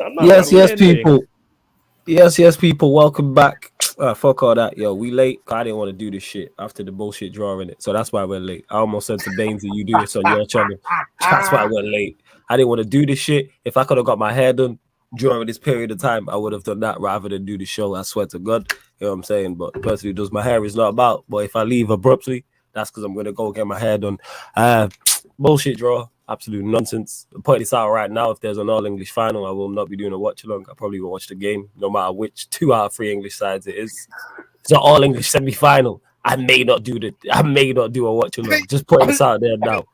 I'm not Yes, yes, pretending. people. Yes, people. Welcome back. Fuck all that, yo. We late. I didn't want to do this shit after the bullshit drawing it, so that's why we're late. I almost said to Baines, "You do this on your channel." That's why we're late. I didn't want to do this shit. If I could have got my hair done during this period of time, I would have done that rather than do the show. I swear to God, you know what I'm saying. But the person who does my hair is not about. But if I leave abruptly, that's because I'm gonna go get my hair done. Bullshit draw. Absolute nonsense. I'm putting this out right now. If there's an all English final, I will not be doing a watch along. I probably will watch the game, no matter which 2 out of 3 English sides it is. It's an all English semi final. I may not do a watch along. Just putting this out there now.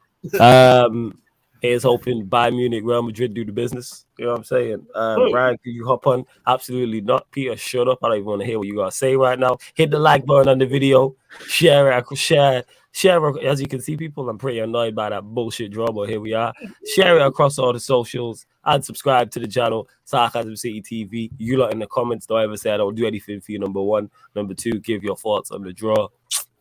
Here's hoping Bayern Munich, Real Madrid do the business. You know what I'm saying? Ryan, can you hop on? Absolutely not. Peter, shut up. I don't even want to hear what you got to say right now. Hit the like button on the video. Share it. Share. As you can see, people, I'm pretty annoyed by that bullshit draw, but here we are. Share it across all the socials and subscribe to the channel, Sarcasm City TV. You lot in the comments, don't ever say I don't do anything for you, number one. Number two, give your thoughts on the draw.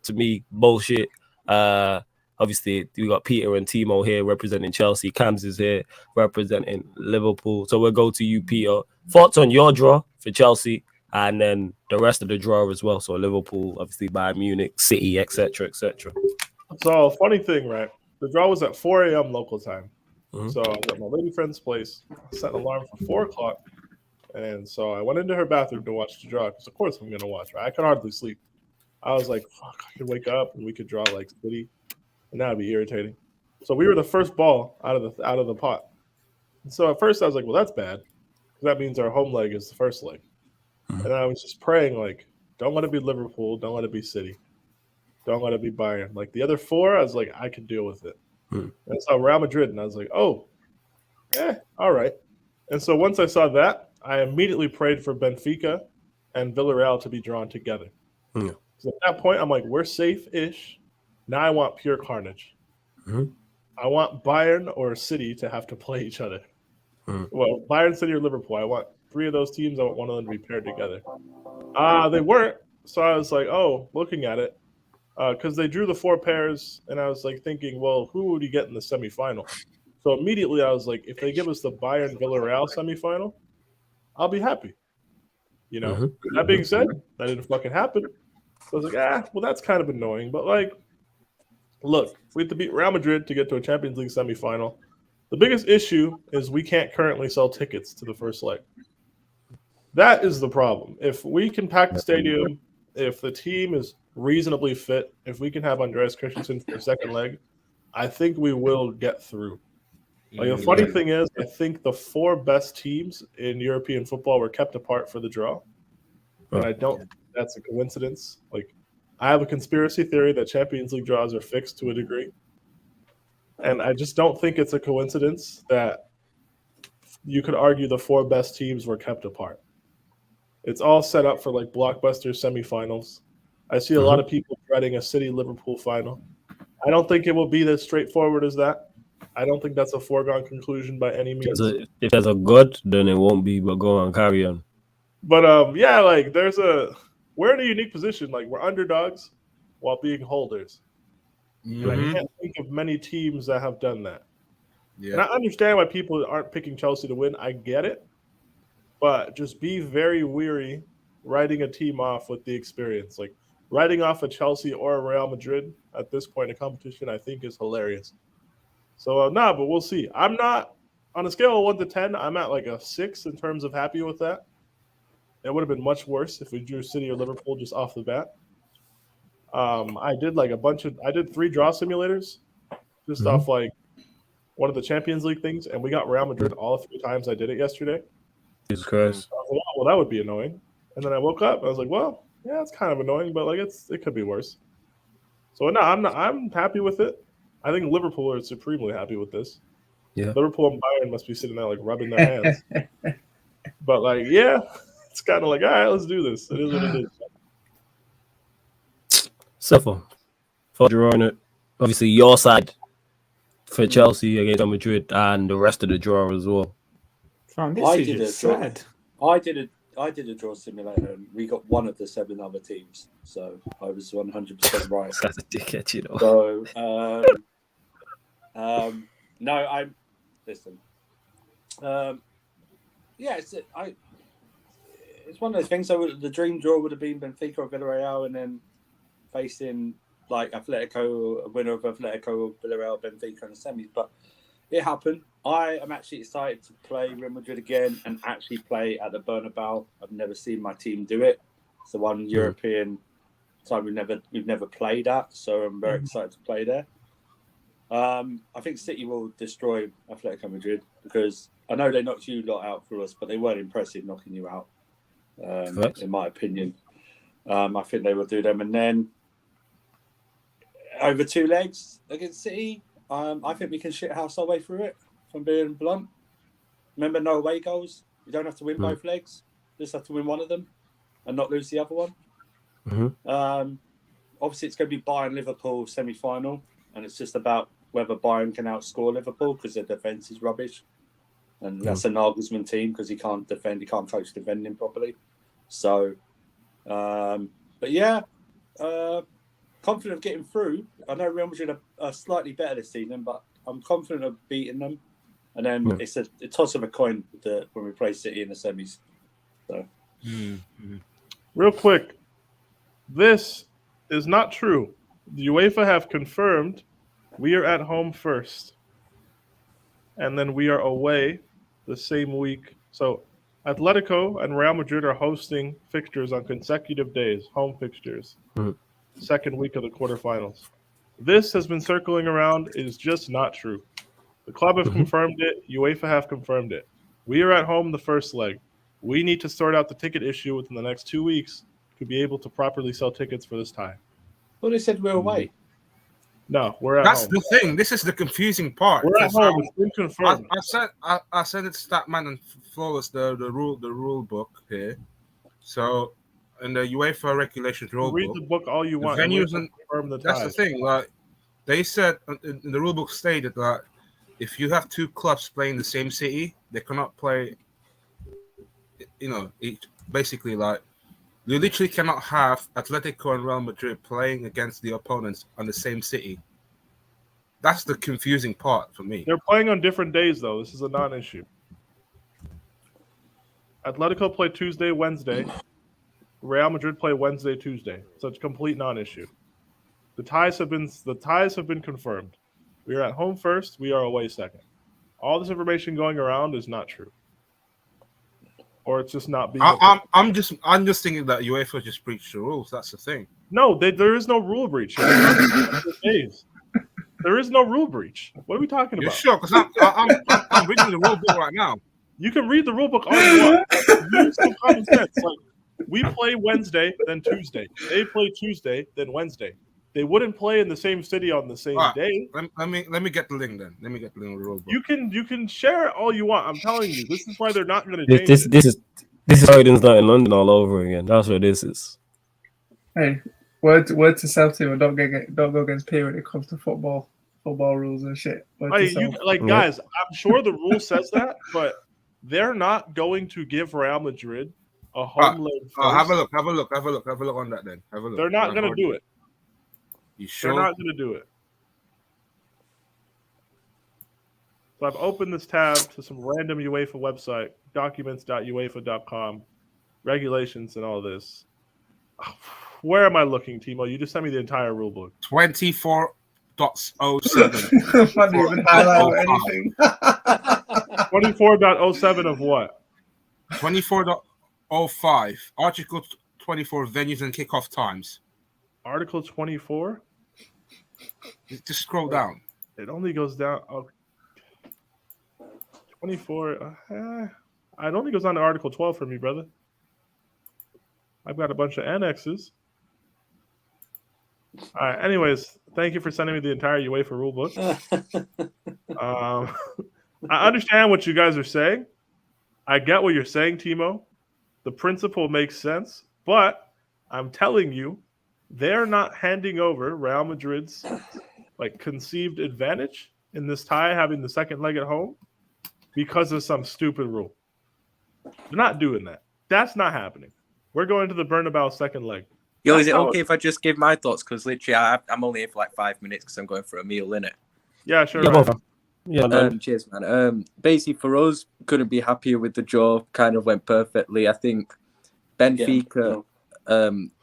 To me, bullshit. Obviously, we got Peter and Timo here representing Chelsea. Cams is here representing Liverpool. So we'll go to you, Peter. Thoughts on your draw for Chelsea and then the rest of the draw as well. So Liverpool, obviously Bayern Munich, City, etc., etc. So funny thing, right? The draw was at 4 a.m. local time. So I was at my lady friend's place. I set an alarm for 4 o'clock. And so I went into her bathroom to watch the draw because, of course, I'm going to watch, right? I could hardly sleep. I was like, fuck, I could wake up and we could draw like City. And that would be irritating. So we were the first ball out of the pot. And so at first I was like, well, that's bad. Because that means our home leg is the first leg. And I was just praying, like, don't let it be Liverpool. Don't let it be City. Don't let it be Bayern. Like the other four, I was like, I could deal with it. And I saw Real Madrid, and I was like, oh, all right. And so once I saw that, I immediately prayed for Benfica and Villarreal to be drawn together. So at that point, I'm like, we're safe-ish. Now I want pure carnage. I want Bayern or City to have to play each other. Well, Bayern, City, or Liverpool. I want 3 of those teams. I want one of them to be paired together. They weren't. So I was like, oh, looking at it. Because they drew the 4 pairs, and I was like thinking, well, who would you get in the semifinal? So immediately I was like, if they give us the Bayern Villarreal semifinal, I'll be happy. You know. That being said, that didn't fucking happen. So I was like, well, that's kind of annoying. But like, look, we have to beat Real Madrid to get to a Champions League semifinal. The biggest issue is we can't currently sell tickets to the first leg. That is the problem. If we can pack the stadium, if the team is reasonably fit, if we can have Andreas Christensen for the second leg, I think we will get through. Like, the funny thing is, I think the 4 best teams in European football were kept apart for the draw. And I don't think that's a coincidence. Like, I have a conspiracy theory that Champions League draws are fixed to a degree. And I just don't think it's a coincidence that you could argue the 4 best teams were kept apart. It's all set up for like blockbuster semifinals. I see a lot of people dreading a City-Liverpool final. I don't think it will be as straightforward as that. I don't think that's a foregone conclusion by any means. If there's a God, then it won't be, but go on, carry on. But like we're in a unique position. Like, we're underdogs while being holders. And I can't think of many teams that have done that. And I understand why people aren't picking Chelsea to win. I get it. But just be very weary writing a team off with the experience. Like, writing off a Chelsea or a Real Madrid at this point in competition, I think, is hilarious. So, but we'll see. I'm not, on a scale of 1 to 10, I'm at like a 6 in terms of happy with that. It would have been much worse if we drew City or Liverpool just off the bat. I did 3 draw simulators just off like one of the Champions League things, and we got Real Madrid all 3 times I did it yesterday. Jesus Christ. I was like, well, that would be annoying. And then I woke up and I was like, well, yeah, it's kind of annoying, but like it could be worse. So no, I'm happy with it. I think Liverpool are supremely happy with this. Yeah. Liverpool and Bayern must be sitting there like rubbing their hands. But like, yeah, it's kind of like, all right, let's do this. It is what it is. So for drawing it, obviously your side for Chelsea against Madrid and the rest of the draw as well. I did a draw simulator, and we got one of the 7 other teams, so I was 100% right. That's a dickhead, you know. So, no, listen. yeah, it's one of those things. So the dream draw would have been Benfica or Villarreal, and then facing like Atletico, a winner of Atletico or Villarreal, Benfica in the semis. But it happened. I am actually excited to play Real Madrid again and actually play at the Bernabeu. I've never seen my team do it. It's the one European time we've never played at, so I'm very excited to play there. I think City will destroy Atletico Madrid because I know they knocked you lot out for us, but they weren't impressive knocking you out, in my opinion. I think they will do them. And then over 2 legs against City, I think we can shithouse our way through it, if I'm being blunt. Remember, no away goals. You don't have to win both legs. You just have to win one of them and not lose the other one. Obviously, it's going to be Bayern-Liverpool semi-final, and it's just about whether Bayern can outscore Liverpool because their defence is rubbish. And that's a Nagelsmann team because he can't defend, he can't coach defending properly. So, but yeah, confident of getting through. I know Real Madrid are slightly better this season, but I'm confident of beating them. And then it's a toss of a coin when we play City in the semis. So, real quick, this is not true. The UEFA have confirmed we are at home first, and then we are away the same week. So Atletico and Real Madrid are hosting fixtures on consecutive days, home fixtures, second week of the quarterfinals. This has been circling around. It is just not true. The club have confirmed it. UEFA have confirmed it. We are at home the first leg. We need to sort out the ticket issue within the next 2 weeks to be able to properly sell tickets for this tie. Well, they said we're away. No, we're at That's home. the thing. This is the confusing part. We're at home. It's been confirmed. I said it's Statman and Flawless, the rule book here. So, in the UEFA regulations rule read book, the book all you want. venues and confirm the that's ties. the thing. Like they said in the rule book stated that if you have 2 clubs playing the same city, they cannot play. Basically, like you literally cannot have Atletico and Real Madrid playing against the opponents on the same city. That's the confusing part for me. They're playing on different days, though. This is a non-issue. Atletico play Tuesday, Wednesday. Real Madrid play Wednesday, Tuesday. So it's a complete non-issue. The ties have been confirmed. We are at home first. We are away second. All this information going around is not true, or it's just not being. I'm just thinking that UEFA just breached the rules. That's the thing. No, there is no rule breach. There is no rule breach. What are we talking You're about? sure? Because I'm reading the rule book right now. You can read the rule book all you want. Use some common sense. Like we play Wednesday, then Tuesday. They play Tuesday, then Wednesday. They wouldn't play in the same city on the same day. Let me get the link then. Let me get the link of the rule book. You can share it all you want. I'm telling you, this is why they're not going to change it. This is Hoyden's Night in London all over again. That's what this is. Hey, word to South Team, don't go against P when it comes to football rules and shit. Guys, I'm sure the rule says that, but they're not going to give Real Madrid a home leg first. Have a look on that then. Have a look. They're not going to do it. You sure? They're not going to do it. So I've opened this tab to some random UEFA website, documents.uefa.com, regulations and all this. Where am I looking, Timo? You just sent me the entire rule book. 24.07. I didn't even highlight anything. 24.07 of what? 24.05. Article 24, venues and kickoff times. Article 24? Just scroll down. It only goes down. 24. It only goes down to Article 12 for me, brother. I've got a bunch of annexes. All right. Anyways, thank you for sending me the entire UEFA rulebook. I understand what you guys are saying. I get what you're saying, Timo. The principle makes sense, but I'm telling you, they're not handing over Real Madrid's conceived advantage in this tie, having the second leg at home, because of some stupid rule. They're not doing that. That's not happening. We're going to the Bernabeu second leg. Yo, is it okay if I just give my thoughts? Because literally, I'm only here for 5 minutes because I'm going for a meal, innit? Yeah, sure. Yeah, right. Yeah, man. Cheers, man. Basically, for us, couldn't be happier with the draw. Kind of went perfectly. I think Benfica.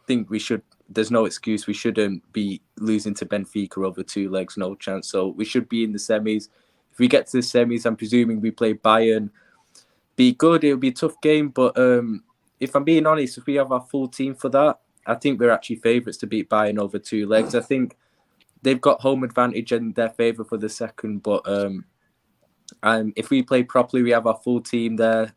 Think we should. There's no excuse. We shouldn't be losing to Benfica over 2 legs. No chance. So we should be in the semis. If we get to the semis, I'm presuming we play Bayern. Be good. It'll be a tough game, but if I'm being honest, if we have our full team for that, I think we're actually favourites to beat Bayern over 2 legs. I think they've got home advantage in their favour for the second, but if we play properly, we have our full team there.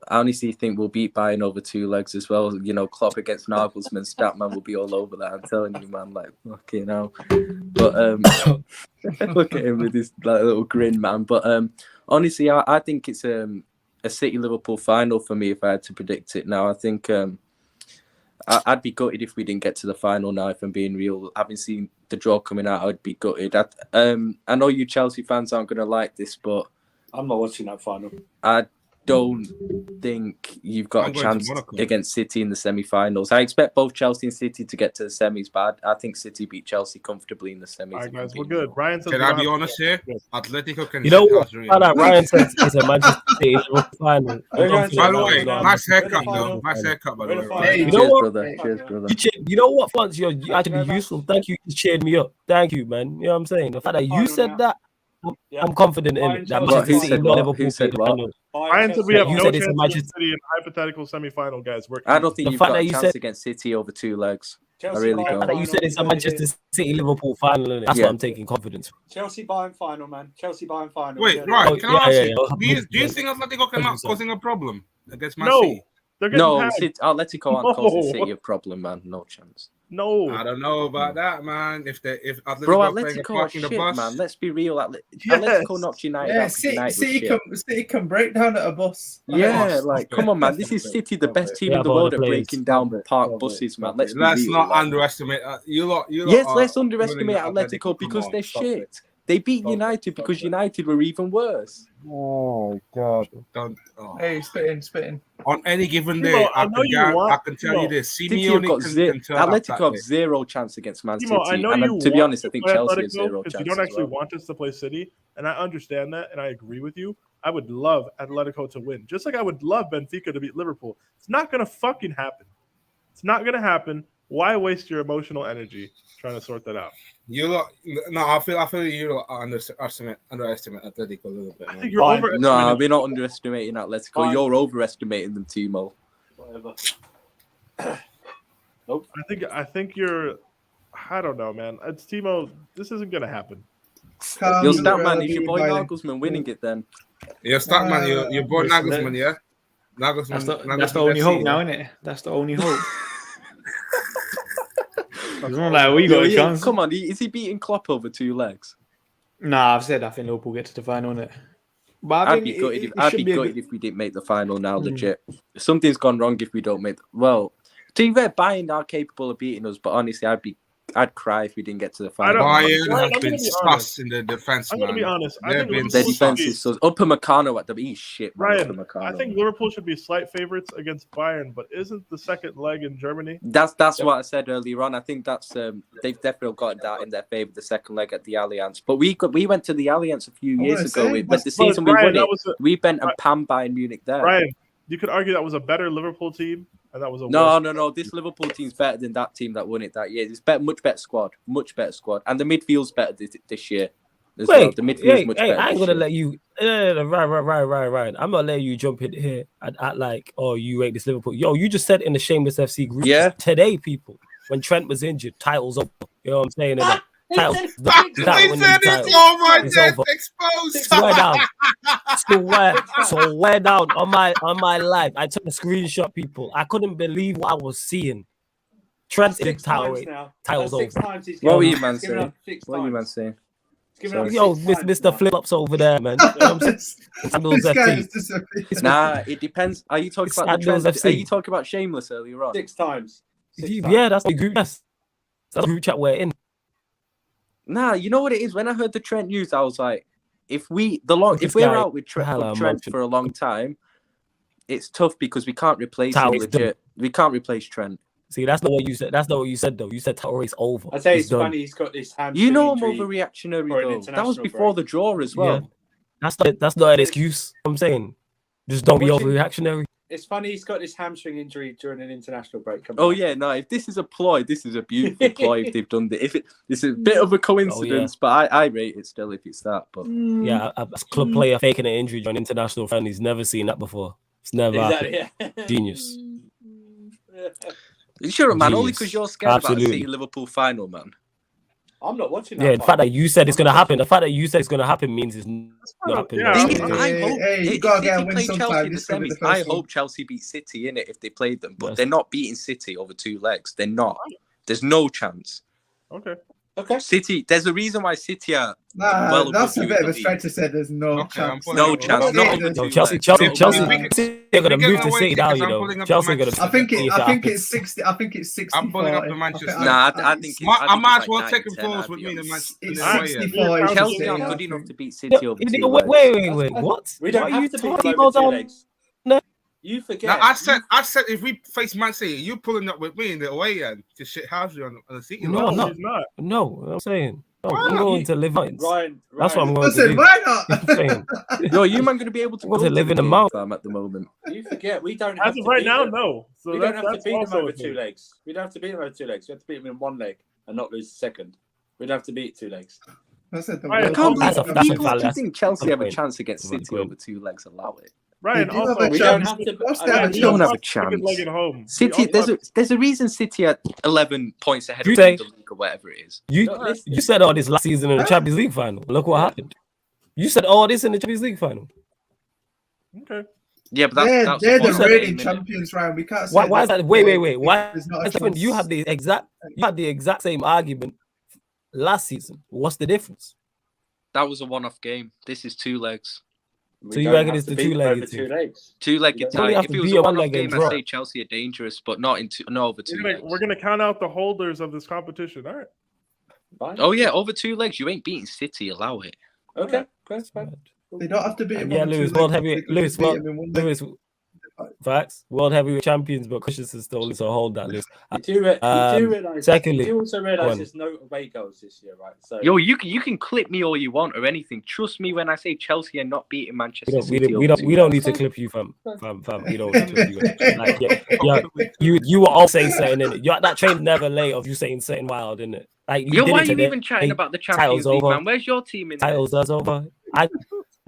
I honestly think we'll beat Bayern over 2 legs as well. You know, Klopp against Nagelsmann, Statman will be all over that. I'm telling you, man, like, fucking hell. But look at him with this little grin, man. But honestly, I think it's a City-Liverpool final for me if I had to predict it now. I think I'd be gutted if we didn't get to the final now, if I'm being real. Having seen the draw coming out, I'd be gutted. I know you Chelsea fans aren't going to like this, but I'm not watching that final. I don't think you've got a chance against City in the semi-finals. I expect both Chelsea and City to get to the semis, but I think City beat Chelsea comfortably in the semis. All right, guys, we're good. Ryan says, can I be honest here? Atletico can. You know what? Ryan says it's a Manchester City final. By the way, nice haircut, though. Nice haircut, by the way. You know what? Cheers, brother. You know what, Fonz? You're actually useful. Thank you. You cheered me up. Thank you, man. You know what I'm saying? The fact that you said that, I'm confident in it. That Manchester City, Liverpool said what? Ryan said we have You no said chance it's a against Manchester- City in a hypothetical semi-final, guys. I don't think The you've fact got that a you chance said- against City over 2 legs. Chelsea I really Bayern don't. That you said it's a Manchester City Liverpool final, innit? That's Yeah. what I'm taking confidence from. Chelsea Bayern final, man. Chelsea Bayern final. Wait, Yeah. right? Oh, Can I ask you? yeah. Do you think Atletico cannot causing a problem against Man No, City? they're getting No, tagged. Atletico aren't causing No. City a problem, man. No chance. No. I don't know about that, man. If Atletico Bro, playing a Atletico are parking the shit, bus, man. Let's be real. Yes. Atletico knocked United Yeah, out. 'Cause United was shit. City can break down at a bus. Yeah, like, come on, man. This is City, the best team Yeah, in the but world the at players- breaking down park buses, man. Let's be let's real, not like. underestimate you lot. Yes, are let's underestimate ruining Atletico Come because on, they're stop shit. it. They beat Stop United it. because United were even worse. Oh God! Don't. Oh. Hey, spitting. On any given Timo, day, I know you want- I can tell you Timo, this: City have Simeone got can turn up that Atletico have day. 0 chance against Man City. Timo, I know And you to be want honest, I to think play Chelsea have Atletico 0 because chance. you don't as actually well. want us to play City, and I understand that, and I agree with you. I would love Atletico to win, just like I would love Benfica to beat Liverpool. It's not gonna fucking happen. It's not gonna happen. Why waste your emotional energy trying to sort that out? You lot, no, I feel you lot underestimate Atletico a little bit. I Man. think you're Fine. overestimating. No, we're not underestimating Atletico. Fine. You're overestimating them, Timo. Whatever. I think you're. I don't know, man. It's Timo. This isn't gonna happen. You'll start, man. Is your boy Nagelsmann winning it then? You're start man. Your boy Listen, Nagelsmann, yeah. That's the Nagelsmann only FC, hope yeah? now, isn't it? That's the only hope. It's not like we got a chance. Come on, is he beating Klopp over 2 legs? Nah, I've said I think Liverpool get to the final, innit? But I I'd think be gutted. it I'd should be be a gutted good- if we didn't make the final now. Legit, something's gone wrong if we don't make. Well, to be fair, Bayern are capable of beating us, but honestly, I'd cry if we didn't get to the final. Bayern Ryan, have I'm been gonna be sus honest. in the defense, I'm man. gonna be honest. I They've think been Liverpool Their should defense be- is so. Upper Meccano at the he's shit, man. Ryan, Upper I Meccano. think Liverpool should be slight favorites against Bayern, but isn't the second leg in Germany? That's what I said earlier on. I think that's they've definitely got that in their favour. The second leg at the Allianz, but we went to the Allianz a few years ago. But the season we Brian, won that it, was a- we bent and Pam Bayern Munich there. Ryan, you could argue that was a better Liverpool team, and that was a No. worse- This Liverpool team's better than that team that won it that year. It's much better squad, and the midfield's better this year. As well. Wait, The midfield's much better. I ain't this gonna year. let you. Right. I'm not letting you jump in here at like, oh, you rate this Liverpool. Yo, you just said in the Shameless FC group today, people, when Trent was injured, titles over. You know what I'm saying? Innit? Titles. They said it's all my It's death over. exposed. Swear down. Swear down on my life. I took a screenshot, people. I couldn't believe what I was seeing. Trent's in title. Titles over. What were you man saying? What were you man saying? Yo, Mr. Flip-Ups over there, man. You know what I'm saying? Sandals This guy FC. is disappearing. Nah, it depends. Are you talking about the Sandals trend? FC. Are you talking about Shameless earlier on? 6 times. Yeah, that's the group. Yes, that's the group chat we're in. Nah, you know what it is? When I heard the Trent news, I was like, if we're This out guy, with hella Trent emotion. for a long time, it's tough because we can't replace him Towers legit. We can't replace Trent. See, that's not what you said. That's not what you said, though. You said title race over. I say it's done. funny. He's got this hamstring You know I'm injury. overreactionary for an though. That was international before break. the draw as well. Yeah. That's not an excuse. I'm saying, just don't be Watching- overreactionary. It's funny he's got this hamstring injury during an international break. Come Oh on. yeah, no. If this is a ploy, this is a beautiful ploy. If they've done this, this is a bit of a coincidence, but I rate it still if it's that. But Yeah, a club player faking an injury during international friendly. He's never seen that before. It's never happened. Exactly. Yeah. Genius. sure, man. Only Genius. because you're scared about a Absolutely. City Liverpool final, man. I'm not watching that. Yeah, the fight. fact that you said it's gonna happen. The fact that you said it's gonna happen means it's not happening. Yeah, Thing is, yeah, I hope you if gotta City get a win play Chelsea sometime. in the This could be semis, the I first one. hope Chelsea beat City in it if they played them. But Yes. they're not beating City over 2 legs. They're not. There's no chance. Okay. Okay. City. There's a reason why City are Nah, well that's above a you bit in of a the stretch to league. say there's no Okay, I'm chance. pulling No up- chance. Okay, Not then. over No, 2 Chelsea, legs. Chelsea, Nah. Chelsea. If They're gonna we get move to away, City now. because You I'm know, pulling up Chelsea the gonna. match. I think see if I that think happens. it's 60. I think it's 60. I'm pulling up 40. the Manchester. Nah, I think it's. I might as like well 9, take him 10, forwards I'll with be me in the honest. match. It's Alright. 60 Yeah, 40. Chelsea Yeah, aren't I good think. enough to beat City over 2 Wait, legs. wait. What? We don't What are have you to beat talking them over 2 about? legs. You forget. Now I said if we face Man City, you pulling up with me in the away end to shit house you on the City. No, lot. no. He's not. No, I'm saying. No, Why I'm not? going to live out. Ryan. That's what I'm going to Listen, do. why not? I'm saying. Yo, you man gonna be able to Want go to to live the in the game, mountain. fam, at the moment. You forget. We don't have As to of right beat now, them. no. So We that's, don't have to that's beat them also over a 2 thing. legs. We don't have to beat them over 2 legs. We have to beat them in 1 leg and not lose the second. We don't have to beat 2 legs. That's it. Right, I can't That's believe a- that's a people valid- actually think Chelsea have a point. chance against That's a valid City point. over 2 legs. Allow it. Ryan, They do also, have a we chance. don't have to- Of course I they have a don't- We don't chance. have a Second chance. leg at home. City, We there's a reason City are 11 points ahead You of say- the league or whatever it is. You No, listen. you said all this last season in the Champions League final. Look what happened. You said all this in the Champions League final. Okay. Yeah, but that's They're the supposed to reigning be, innit? champions, Ryan. We can't say Why is that? Wait. Why? There's not a Stephen, you chance. had the exact same argument last season. What's the difference? That was a one-off game. This is 2 legs. So you don't reckon have it's to the beat them two-legged over 2 team? legs. 2-legged You don't tie. have If to it was be a a one-off one-leg game, and I'd draw. say Chelsea are dangerous, but not over 2 legs. We're gonna count out the holders of this competition. All right. Fine. Oh yeah, over 2 legs, you ain't beating City. Allow it. Okay. That's fine. They don't have to beat him. Yeah, on Lewis, two world legs. heavyweight- They could Lewis, just beat world- him in 1 leg. Lewis, facts. World heavyweight champions, but Christensen stole it, so hold that, Lewis. You do realize. secondly, you also go realize on. there's no away goals this year, right? So Yo, you can clip me all you want or anything. Trust me when I say Chelsea are not beating Manchester We City. don't need to clip you, fam. We don't need to clip you. Like, you were all saying something in it. That train's never late of you saying something wild, isn't it? Like Yo, did why it are you today. even chatting about the Titles Champions League, over. man? Where's your team in there? Titles us over. I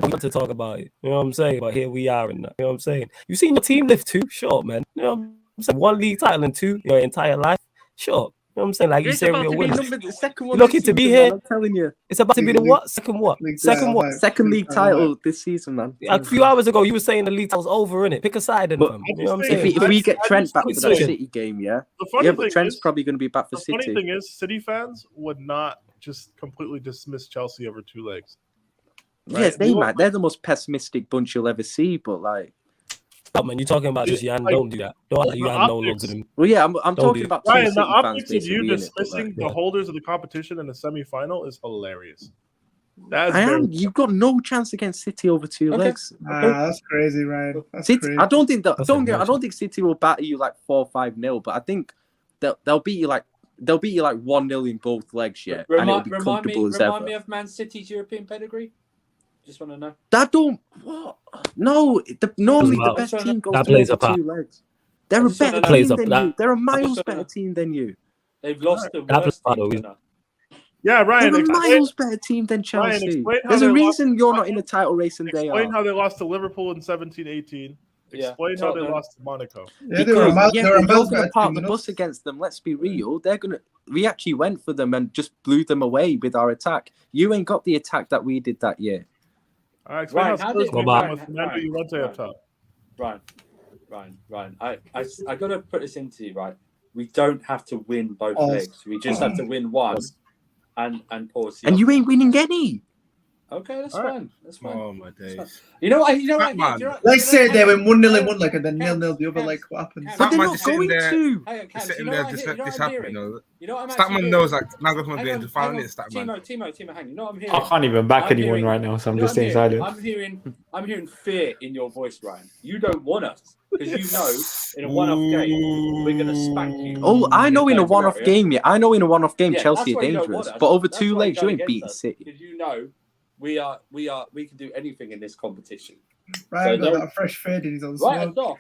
want to talk about it. You know what I'm saying? But here we are, and you know what I'm saying. You seen your team lift 2? Sure, man. You know what I'm saying? 1 league title and 2 your entire life. Sure. You know what I'm saying? Like you It's say, about real to be wins. the second one. You're lucky this to be season, here. man, I'm telling you. It's about to be the what? Second what? League Second title, what? mate. Second league title this season, man. A few hours ago, you were saying the league title's over, innit? Pick a side, then, But fam. You know what I'm I saying? just If we get I Trent just back for quit that saying- City game, yeah. The funny Yeah, thing but Trent's is, probably going to be back for the funny City. thing is, City fans would not just completely dismiss Chelsea over 2 legs. Yes, they might. They're the most pessimistic bunch you'll ever see. But like, Oh, man, you're talking about just Jan. Like, Don't do that. Don't act like you the have no optics- loads of them. well, yeah, I'm Don't talking do- about two Ryan, City the fans optics of you basically. innit? But, dismissing like, the holders of the competition in the semi-final is hilarious. That is I very am. You've got no chance against City over 2 Okay. legs. That's crazy, Ryan. That's City, crazy. I don't think that. That's Don't get. I unfortunate. don't think City will batter you like 4-5-0, but I think they'll beat you like 1-0 in both legs, yeah, and it'll be comfortable as remind me ever. of Man City's European pedigree. Just want to know. That don't. What? No, normally the matter. best team goes That to plays a over part. 2 legs. They're a Just wanna better know. Plays team up than that- you. They're a miles Just better wanna- team than you. They've lost the That worst plays team. part, you know. Yeah, Ryan. They're a Explain, miles better team than Ryan, Chelsea. explain how There's a they lost- reason you're not in a title race and they explain are. how they lost to Liverpool in 17-18. Yeah, Explain how they Tottenham. lost to Monaco. Yeah, they were a Because, mile, yeah, they were a but mile you're going better to park team the than bus us. against them. Let's be real. We actually went for them and just blew them away with our attack. You ain't got the attack that we did that year. All right, explain Ryan, how how Spurs did- went Ryan, with Fernando Ryan, Llorente up Ryan. top. Ryan. I got to put this into you, right? We don't have to win both Pause. legs. We just have to win one and pause. the And you other. ain't winning any. Okay, that's All right. fine. That's fine. Oh my days. You know what? Batman. Let's say they win 1-0 in one leg and then Counts, 0-0 the other counts, leg. What happens? counts. But they're Batman not just sitting going there- to. Hang on, Cam, Sitting you know there, what just I let hear- this you know what I'm happen. hearing? No. You know what I'm actually Statman hearing? knows like now going to Hang be on, the final hang in on. Statman. Timo, hang. You know what I'm hearing? I can't even back I'm anyone hearing- right now, so I'm You know just what staying silent. I'm hearing fear in your voice, Ryan. You don't want us. because you know in a one-off game we're going to spank you. Oh, I know in a one-off game, I know in a one-off game Yeah, Chelsea that's are why you don't dangerous, want us. but over That's 2 why legs go you ain't against beating us, City. because you know we can do anything in this competition. Ryan So got that fresh fade and he's on Right smoke. off,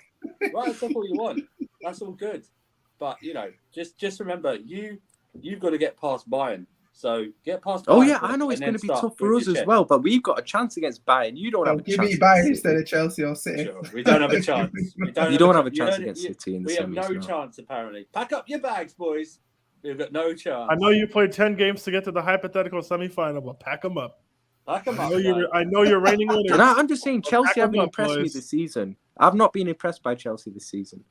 right off all you want. That's all good, but you know, just remember you've got to get past Bayern. So get past. Oh Bayern yeah, first I know it's and going then to be start tough for with us your as chest. well, but we've got a chance against Bayern. You don't have a Give chance. me Bayern against instead City. of Chelsea or City. Sure, we don't have a chance. You don't have a you chance heard it, against you- City in the We have semis. no no. chance apparently. Pack up your bags, boys. We've got no chance. I know you played 10 games to get to the hypothetical semifinal, but pack them up. Pack 'em I up, know guys. you're reigning winner. And I'm just saying, Chelsea pack 'em haven't up, impressed me boys. this season. I've not been impressed by Chelsea this season.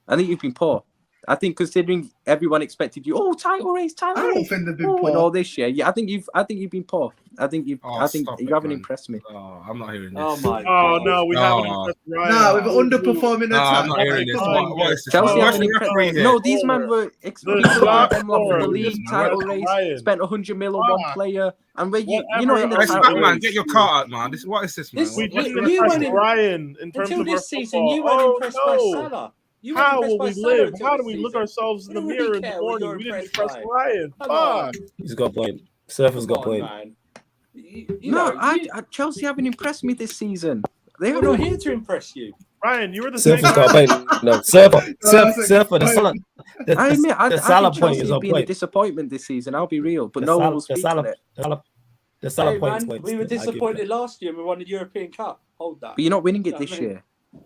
I think you've been poor. I think considering everyone expected you, title race, I don't think they've been poor. and all this year. Yeah, I think you've been poor. I think you stop it, haven't man. impressed me. Oh, I'm not hearing this. Oh my Oh God. no, we haven't No. impressed Ryan. Nah, we've underperforming No, I'm attack. not hearing this. What is this? Chelsea man? haven't Where's the impressed. referee here? No, these men were The people top them off scorer the is league title Ryan. race. Spent 100 mil on one player, and where you're not in the Respect, title man. race. Get your car out, man. What is this, man? This- We What- just You impressed weren't in- Ryan in terms Until of our this season, football. you weren't Oh, impressed no. by Salah. You weren't How will impressed we by Salah live? until How do this we look season. ourselves in the I don't mirror really in the care what morning? you're We didn't impressed impress by. Ryan. Come Fuck. on. He's got a point. Surfer's got a Come on, point. man. Chelsea haven't impressed me this season. They We're not haven't. here to impress you. Ryan, you were the same Surfer's got a guy. point. No, Surfer, the Salah. I admit, I Salah think point Chelsea is have on been a point. disappointment this season. I'll be real, but no one will speak on it. The Salah Hey, points. man, we were disappointed last year when we won the European Cup. Hold that. But you're not winning it Yeah, this I mean- year.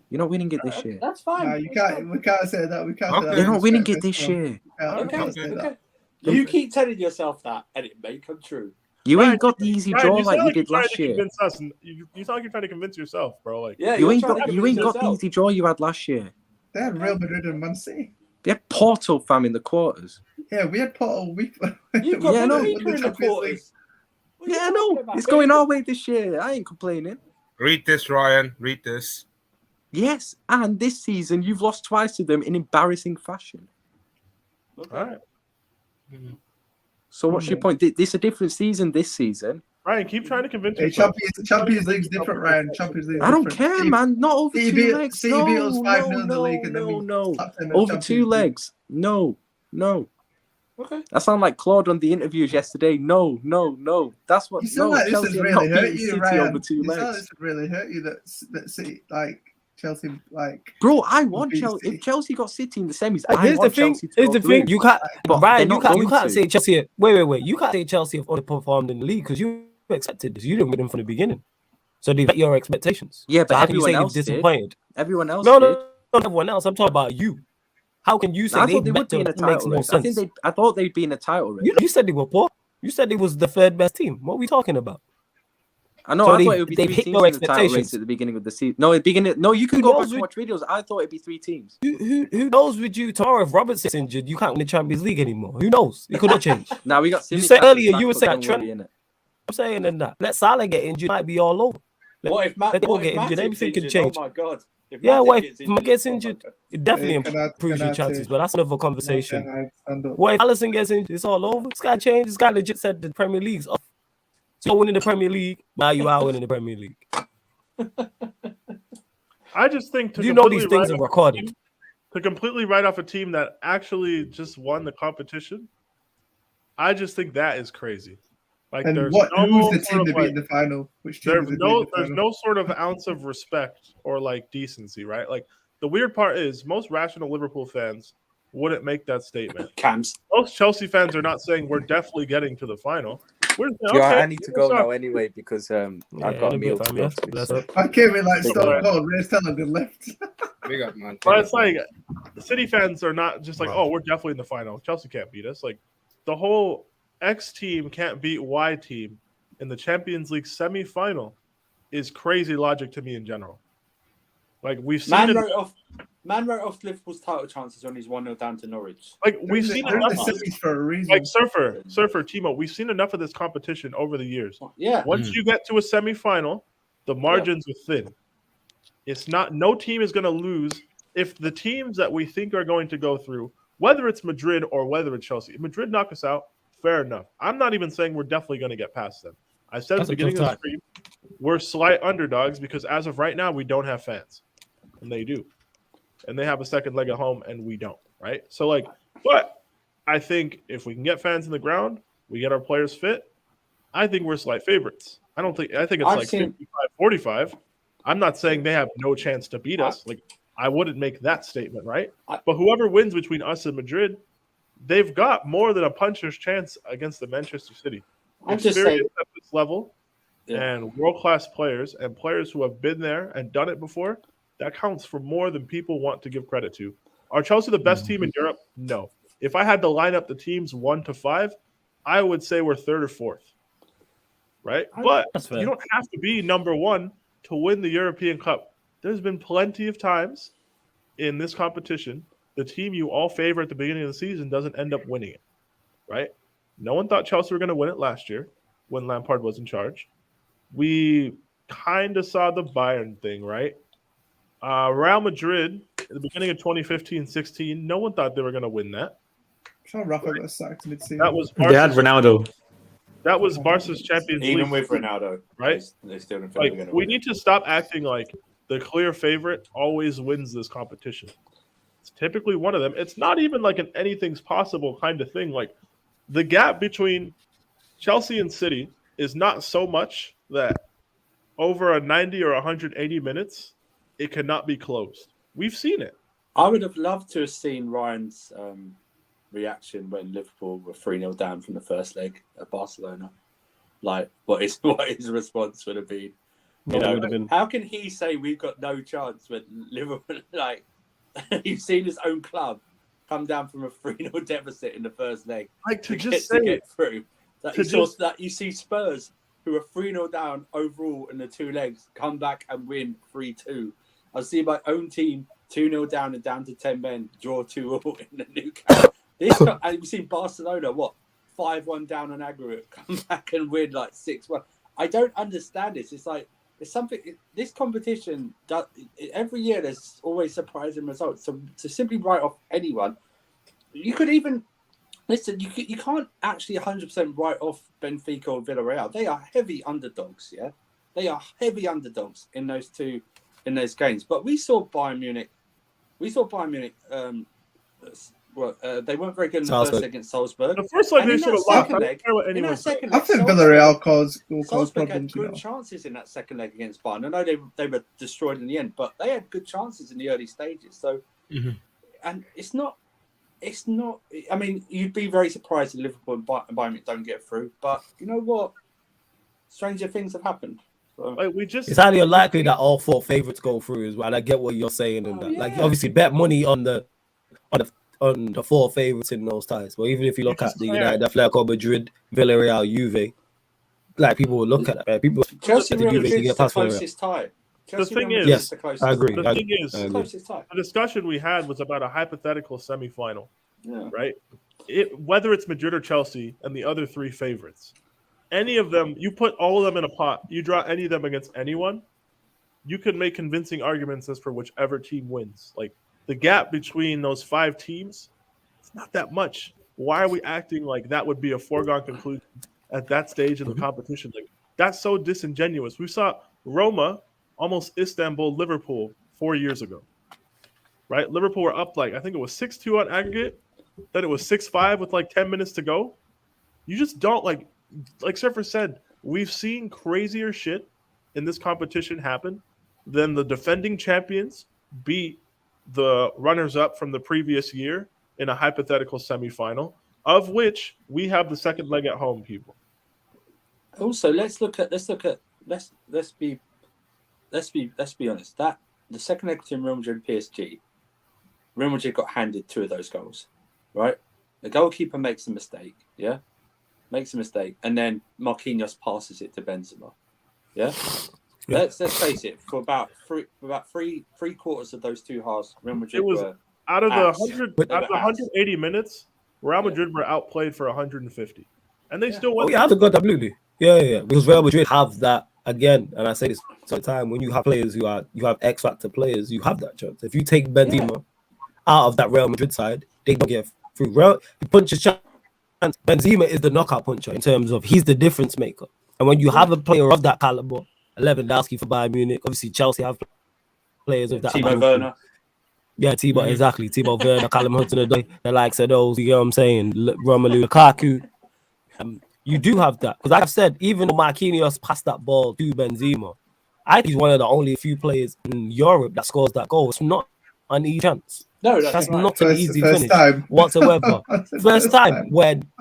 You're not winning it this year. That's fine. Nah, you That's can't. fine. We can't say that. We can't. Say that. You're not winning it Respect this year. We can't Okay, say that. okay. You keep telling yourself that, and it may come true. You Ryan, ain't got the easy Ryan, draw you like sound you did you're trying last to year. convince us. You sound like you're trying to convince yourself, bro. Like, Yeah, You you're ain't trying got to the convince easy draw you had last year. They had Real Madrid and Man City. They had Porto fam in the quarters. Yeah, we had Porto week. You've got Yeah, no. Benfica in the Champions League. quarters. What are you Yeah, I talking know. about? It's going our way this year. I ain't complaining. Read this, Ryan. Read this. Yes, and this season you've lost twice to them in embarrassing fashion. Okay. all right, So what's your point? This is a different season this season. Ryan, keep trying to convince Hey, yourself. Champions League's different, Ryan. Champions League. I don't care, man. Not over City 2 beat- legs. City beat us 5-0 in the no, league and then we no. slapped them in the Over Champions 2 League. legs. No. Okay. That sounded like Claude on the interviews yesterday. No. That's what. You sound like this Chelsea has have really not hurt beaten you, City Ryan. over 2 You sound like legs. this has really hurt you that City, like Chelsea, like. Bro, I want beat Chelsea. City. If Chelsea got City in the semis, I Here's the want thing. Chelsea to Here's go the thing. through. You can't, But Ryan. they're You not can't going to. say Chelsea. Wait. You can't say Chelsea have underperformed in the league because you expected this. You didn't win them from the beginning, so they met your expectations. Yeah, So but how can you everyone say you're else did. disappointed? Everyone else No, did. not everyone else. I'm talking about you. How can you say I they thought they met would be in a them? That makes title no race. I sense. think I thought they'd be in a title race. You said they were poor. You said they was the third best team. What are we talking about? I know. So I thought they- it would be they've 3 hit teams your in the title race expectations. at the beginning of the season. No, at the beginning. No, you can Who go back knows and with- watch videos. I thought it'd be 3 teams. Who knows with you tomorrow if Robertson's injured, you can't win the Champions League anymore. Who knows? It could not change. Now we got. You Simi said Campbell's earlier, back, you were but saying don't Trent- worry, innit? I'm saying than that. Let Salah get injured, might be all over. What if Matt? Let them all What if get injured, Matip everything can injured? change. Oh my god! If Yeah, Matip what if Matt gets oh my injured? God. It definitely Hey, can I- improves can your I chances, say- but that's another conversation. Yeah, stand up. What if Alisson gets injured? It's all over. This guy changed. This guy legit said the Premier League's off. So winning the Premier League, now you are winning the Premier League. I just think to You know completely these things write are off a recorded. team- to completely write off a team that actually just won the competition. I just think that is crazy. Like And there's what? no Who's the sort team of to beat like, in the final? Which team there's is no the there's no sort of ounce of respect or like decency, right? Like the weird part is most rational Liverpool fans wouldn't make that statement. Cams. Most Chelsea fans are not saying we're definitely getting to the final. We're saying, Yeah, okay, I need to what's go up? now anyway because I've got a meal to go to. That's so- it. I came in like Big Stone man. Cold. Ray's telling good left. Big up, man. But it's like the City fans are not just like, oh, we're definitely in the final. Chelsea can't beat us. Like the whole X team can't beat Y team in the Champions League semi-final is crazy logic to me in general. Like we've seen Man it, wrote off Liverpool's title chances when he's 1-0 down to Norwich. like we've seen They're in enough the of this, semis for a reason. like Surfer, Timo, we've seen enough of this competition over the years. Yeah. Once you get to a semi-final, the margins are thin. It's not no team is going to lose if the teams that we think are going to go through, whether it's Madrid or whether it's Chelsea. If Madrid knock us out, fair enough. I'm not even saying we're definitely going to get past them. I said That's at the a beginning of tough the stream, we're slight underdogs because as of right now, we don't have fans, and they do. and they have a second leg at home, and we don't, right? So, like, but I think if we can get fans in the ground, we get our players fit, I think we're slight favorites. I think it's 55-45. I'm not saying they have no chance to beat us. Like, I wouldn't make that statement, right? But whoever wins between us and Madrid, they've got more than a puncher's chance against the Manchester City. I'm just saying at this level and world-class players and players who have been there and done it before, that counts for more than people want to give credit to. Are Chelsea the best team in Europe? No. If I had to line up the teams 1 to 5, I would say we're 3rd or 4th, right? But you don't have to be number 1 to win the European Cup. There's been plenty of times in this competition the team you all favor at the beginning of the season doesn't end up winning it, right? No one thought Chelsea were going to win it last year when Lampard was in charge. We kind of saw the Bayern thing, right? Real Madrid at the beginning of 2015-16, no one thought they were going to win that. Sure, Rafa got sacked mid-season. That was They had Ronaldo. That was Barca's Champions League. Even with Ronaldo, right? They still didn't think like, we need to stop acting like the clear favorite always wins this competition. It's typically one of them. It's not even like an anything's possible kind of thing. Like, the gap between Chelsea and City is not so much that over a 90 or 180 minutes, it cannot be closed. We've seen it. I would have loved to have seen Ryan's reaction when Liverpool were 3-0 down from the first leg at Barcelona. Like, what his response would have been. You know, how can he say we've got no chance when Liverpool, like, you've seen his own club come down from a 3-0 deficit in the first leg to get through. You see Spurs, who are 3-0 down overall in the 2 legs, come back and win 3-2. I see my own team 2-0 down and down to 10 men, draw 2-2 in the new camp. And we've seen Barcelona, 5-1 down on aggregate, come back and win like 6-1. I don't understand this. It's like, it's something, this competition, every year there's always surprising results. So to simply write off anyone, you could even, listen, you can't actually 100% write off Benfica or Villarreal. They are heavy underdogs, yeah? They are heavy underdogs in those games. But we saw Bayern Munich. They weren't very good in the first leg against Salzburg. The first leg they should have lost. I think Villarreal caused problems. Had good chances in that second leg against Bayern. I know they were destroyed in the end, but they had good chances in the early stages. So, and it's not. I mean, you'd be very surprised if Liverpool and Bayern Munich don't get through. But you know what? Stranger things have happened. So, it's highly unlikely that all 4 favorites go through as well. And I get what you're saying and that. Yeah. Like, obviously, bet money on the 4 favorites in those ties. But even if you look at the United, Atletico Madrid, Villarreal, Juve, like, people will look at that. People Chelsea Real Madrid is the closest tie. The thing is, yes, I agree. The thing is, the discussion we had was about a hypothetical semifinal, right? Whether it's Madrid or Chelsea and the other 3 favorites, any of them, you put all of them in a pot, you draw any of them against anyone, you can make convincing arguments as for whichever team wins. Like, the gap between those 5 teams, it's not that much. Why are we acting like that would be a foregone conclusion at that stage of the competition? Like, that's so disingenuous. We saw Roma almost Istanbul Liverpool 4 years ago, right? Liverpool were up, like, I think it was 6-2 on aggregate. Then it was 6-5 with like 10 minutes to go. You just don't, like Surfer said, we've seen crazier shit in this competition happen than the defending champions beat the runners-up from the previous year in a hypothetical semifinal, of which we have the second leg at home, people. Also, let's be honest. That the second leg between Real Madrid and PSG, Real Madrid got handed 2 of those goals, right? The goalkeeper makes a mistake, and then Marquinhos passes it to Benzema, Let's face it. For about three quarters of those 2 halves, Real Madrid were out of the 180 minutes. Real Madrid were outplayed for 150, and they still won. Oh, yeah, absolutely. Yeah. Because Real Madrid have that again, and I say this all the time. When you have players you have X factor players, you have that chance. If you take Benzema out of that Real Madrid side, they don't get through. He punches chance. Benzema is the knockout puncher in terms of he's the difference maker. And when you have a player of that caliber, Lewandowski for Bayern Munich, obviously Chelsea have players of that. Timo Werner. Yeah, T-Bot, exactly. T-Bot Werner, Callum Hudson-Odoi, the likes of those, you know what I'm saying? Romelu Lukaku. You do have that. Because like I've said, even though Marquinhos passed that ball to Benzema, I think he's one of the only few players in Europe that scores that goal. It's not an easy chance. No, That's right. not an easy First finish time. whatsoever. First First time.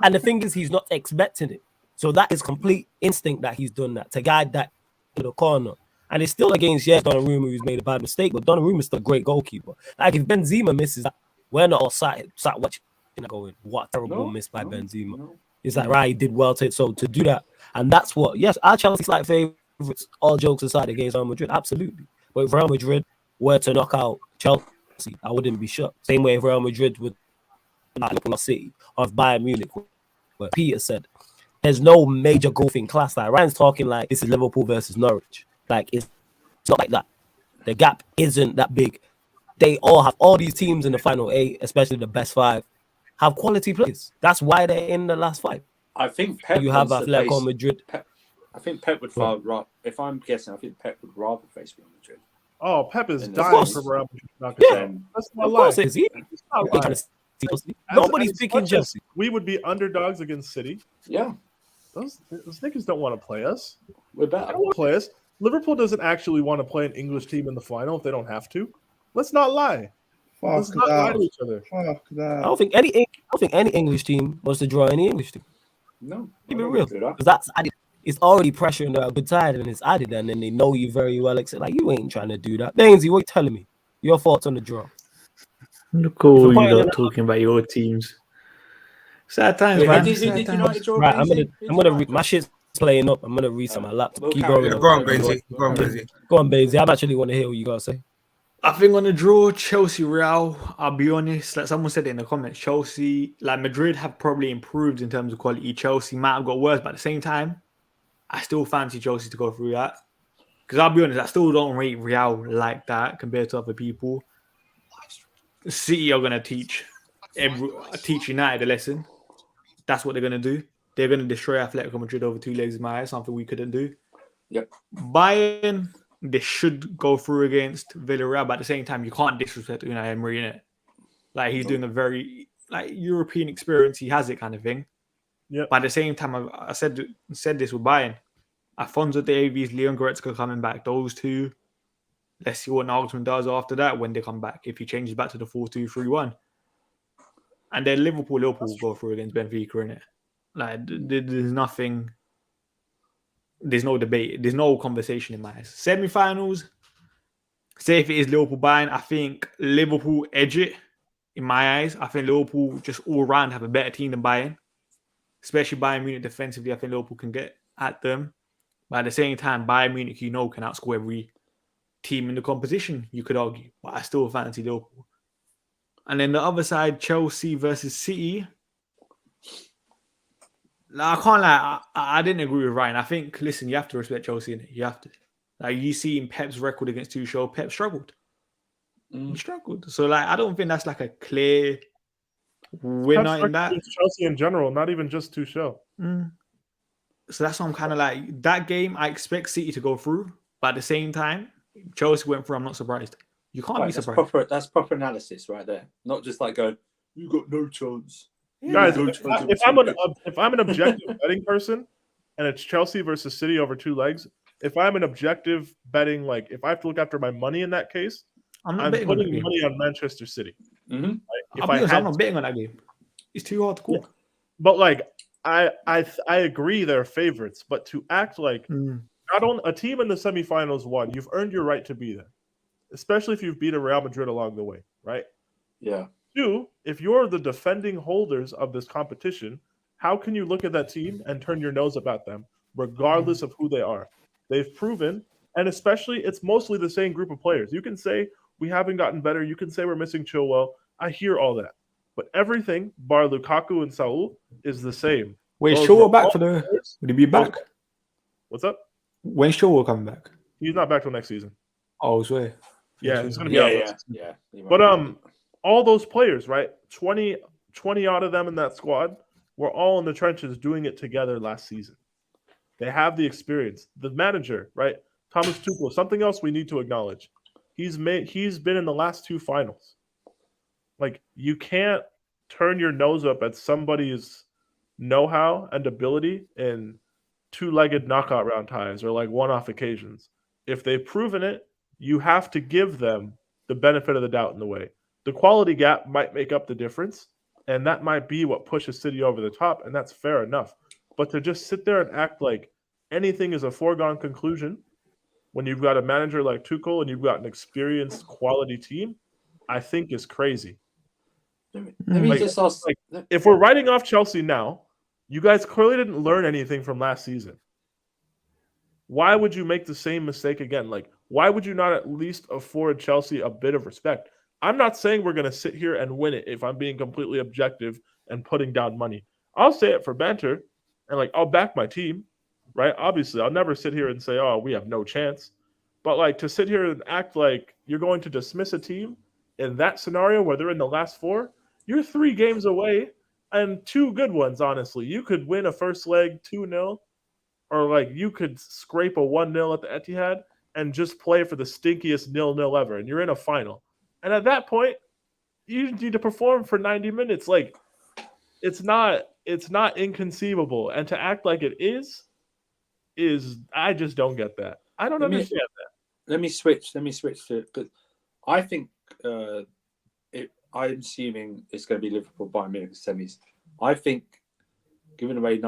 And the thing is, he's not expecting it. So that is complete instinct that he's done that to guide that to the corner. And it's still against Donnarumma, who's made a bad mistake, but Donnarumma's still a great goalkeeper. Like if Benzema misses that, we're not all sat watching going, what a terrible miss by Benzema. No. It's like, right, he did well to do that. And that's what, yes, our Chelsea's like favourites, all jokes aside, against Real Madrid, absolutely. But if Real Madrid were to knock out Chelsea, I wouldn't be shocked. Same way if Real Madrid would knock out City or if Bayern Munich, where Peter said, there's no major golfing class. Like Ryan's talking like this is Liverpool versus Norwich. Like it's not like that. The gap isn't that big. They all have all these teams in the final 8, especially the best 5, have quality players. That's why they're in the last 5. I think Pep You have wants to Atletico face- Madrid. I think Pep would rather. If I'm guessing, I think Pep would rather face Real Madrid. Oh, Pep is Of dying course. for Real Madrid. Not Yeah. gonna say. That's not Of lie. course it is. He It's not ain't lie. trying to see Chelsea. As- Nobody's as picking much as Chelsea. We would be underdogs against City. Yeah, Those niggas don't want to play us. we're They better. don't want to play us. Liverpool doesn't actually want to play an English team in the final if they don't have to. Let's not lie. Let's Fuck not lie that. to each other. Fuck I that. don't think any English team wants to draw any English team. No, Keep it I don't real. do that. Because that's added. It's already pressure on the good side, and it's added, and then they know you very well. Except like you ain't trying to do that. Bainesy, what you telling me? Your thoughts on the draw? Look all If you I'm lot talking about your teams. Sad times, Wait, man. did Sad times. United draw? Right, I'm Benzema? gonna read my shit's playing up. I'm gonna read some of my laptop. We'll Keep carry going. Yeah, go on, Benzi. Go on, Benzi. Go on, Bainesy. I actually want to hear what you gotta say. I think on the draw, Chelsea Real, I'll be honest, like someone said it in the comments, Chelsea, like Madrid have probably improved in terms of quality. Chelsea might have got worse, but at the same time, I still fancy Chelsea to go through that. Because I'll be honest, I still don't rate Real like that compared to other people. City are going to teach United a lesson. That's what they're going to do. They're going to destroy Atletico Madrid over 2 legs in my eyes, something we couldn't do. Yep. Bayern, they should go through against Villarreal, but at the same time, you can't disrespect Unai Emery, innit? Like, he's doing a very European experience. He has it kind of thing. Yep. But at the same time, I said this with Bayern. Alphonso Davies, Leon Goretzka coming back. Those two. Let's see what Nagelsmann does after that when they come back. If he changes back to the 4-2-3-1. And then Liverpool will go through against Benfica, innit? Like, there's nothing... There's no debate. There's no conversation in my eyes. Semi-finals, say if it is Liverpool Bayern, I think Liverpool edge it in my eyes. I think Liverpool just all round have a better team than Bayern. Especially Bayern Munich defensively, I think Liverpool can get at them. But at the same time, Bayern Munich, can outscore every team in the competition, you could argue. But I still fancy Liverpool. And then the other side, Chelsea versus City. Like, I can't lie, I didn't agree with Ryan. I think, listen, you have to respect Chelsea, innit? You have to. Like, you see in Pep's record against Tuchel, Pep struggled. He struggled. So, like, I don't think that's like a clear winner in that. Chelsea in general, not even just Tuchel. So that's why I'm kind of like, that game, I expect City to go through. But at the same time, Chelsea went through, I'm not surprised. You can't be surprised. That's proper analysis right there. Not just like going, you got no chance. Guys, if I'm an objective betting person and it's Chelsea versus City over 2 legs, if I'm an objective betting, like if I have to look after my money in that case, I'm putting money on Manchester City. Mm-hmm. Right? I'm not betting on that game. It's too hard to call. Yeah. But like I agree they're favorites, but to act like not on a team in the semifinals won, you've earned your right to be there, especially if you've beaten Real Madrid along the way, right? Yeah. 2, if you're the defending holders of this competition, how can you look at that team and turn your nose about them, regardless of who they are? They've proven, and especially it's mostly the same group of players. You can say we haven't gotten better. You can say we're missing Chilwell. I hear all that. But everything, bar Lukaku and Saul, is the same. Wait, Those Chilwell were back all for the... players. Would he be back? What's up? When's Chilwell coming back? He's not back till next season. Oh, I swear. Yeah, he's going to be out next season. Yeah. But all those players, right? 20 out of them in that squad were all in the trenches doing it together last season. They have the experience. The manager, right? Thomas Tuchel, something else we need to acknowledge. He's been in the last 2 finals. Like, you can't turn your nose up at somebody's know-how and ability in two-legged knockout round ties or like one-off occasions. If they've proven it, you have to give them the benefit of the doubt in the way. The quality gap might make up the difference, and that might be what pushes City over the top, and that's fair enough. But to just sit there and act like anything is a foregone conclusion when you've got a manager like Tuchel and you've got an experienced quality team, I think is crazy. Let me Like- just ask. like, If we're writing off Chelsea now, you guys clearly didn't learn anything from last season. Why would you make the same mistake again? Like, why would you not at least afford Chelsea a bit of respect? I'm not saying we're going to sit here and win it if I'm being completely objective and putting down money. I'll say it for banter and like I'll back my team, right? Obviously, I'll never sit here and say, "Oh, we have no chance." But like to sit here and act like you're going to dismiss a team in that scenario where they're in the last four, you're 3 games away and 2 good ones, honestly. You could win a first leg 2-0 or like you could scrape a 1-0 at the Etihad and just play for the stinkiest 0-0 ever and you're in a final. And at that point, you need to perform for 90 minutes. Like it's not inconceivable. And to act like it is I just don't get that. I don't understand that. Let me switch to it because I think I'm assuming it's going to be Liverpool Bayern Munich semis. I think, given the way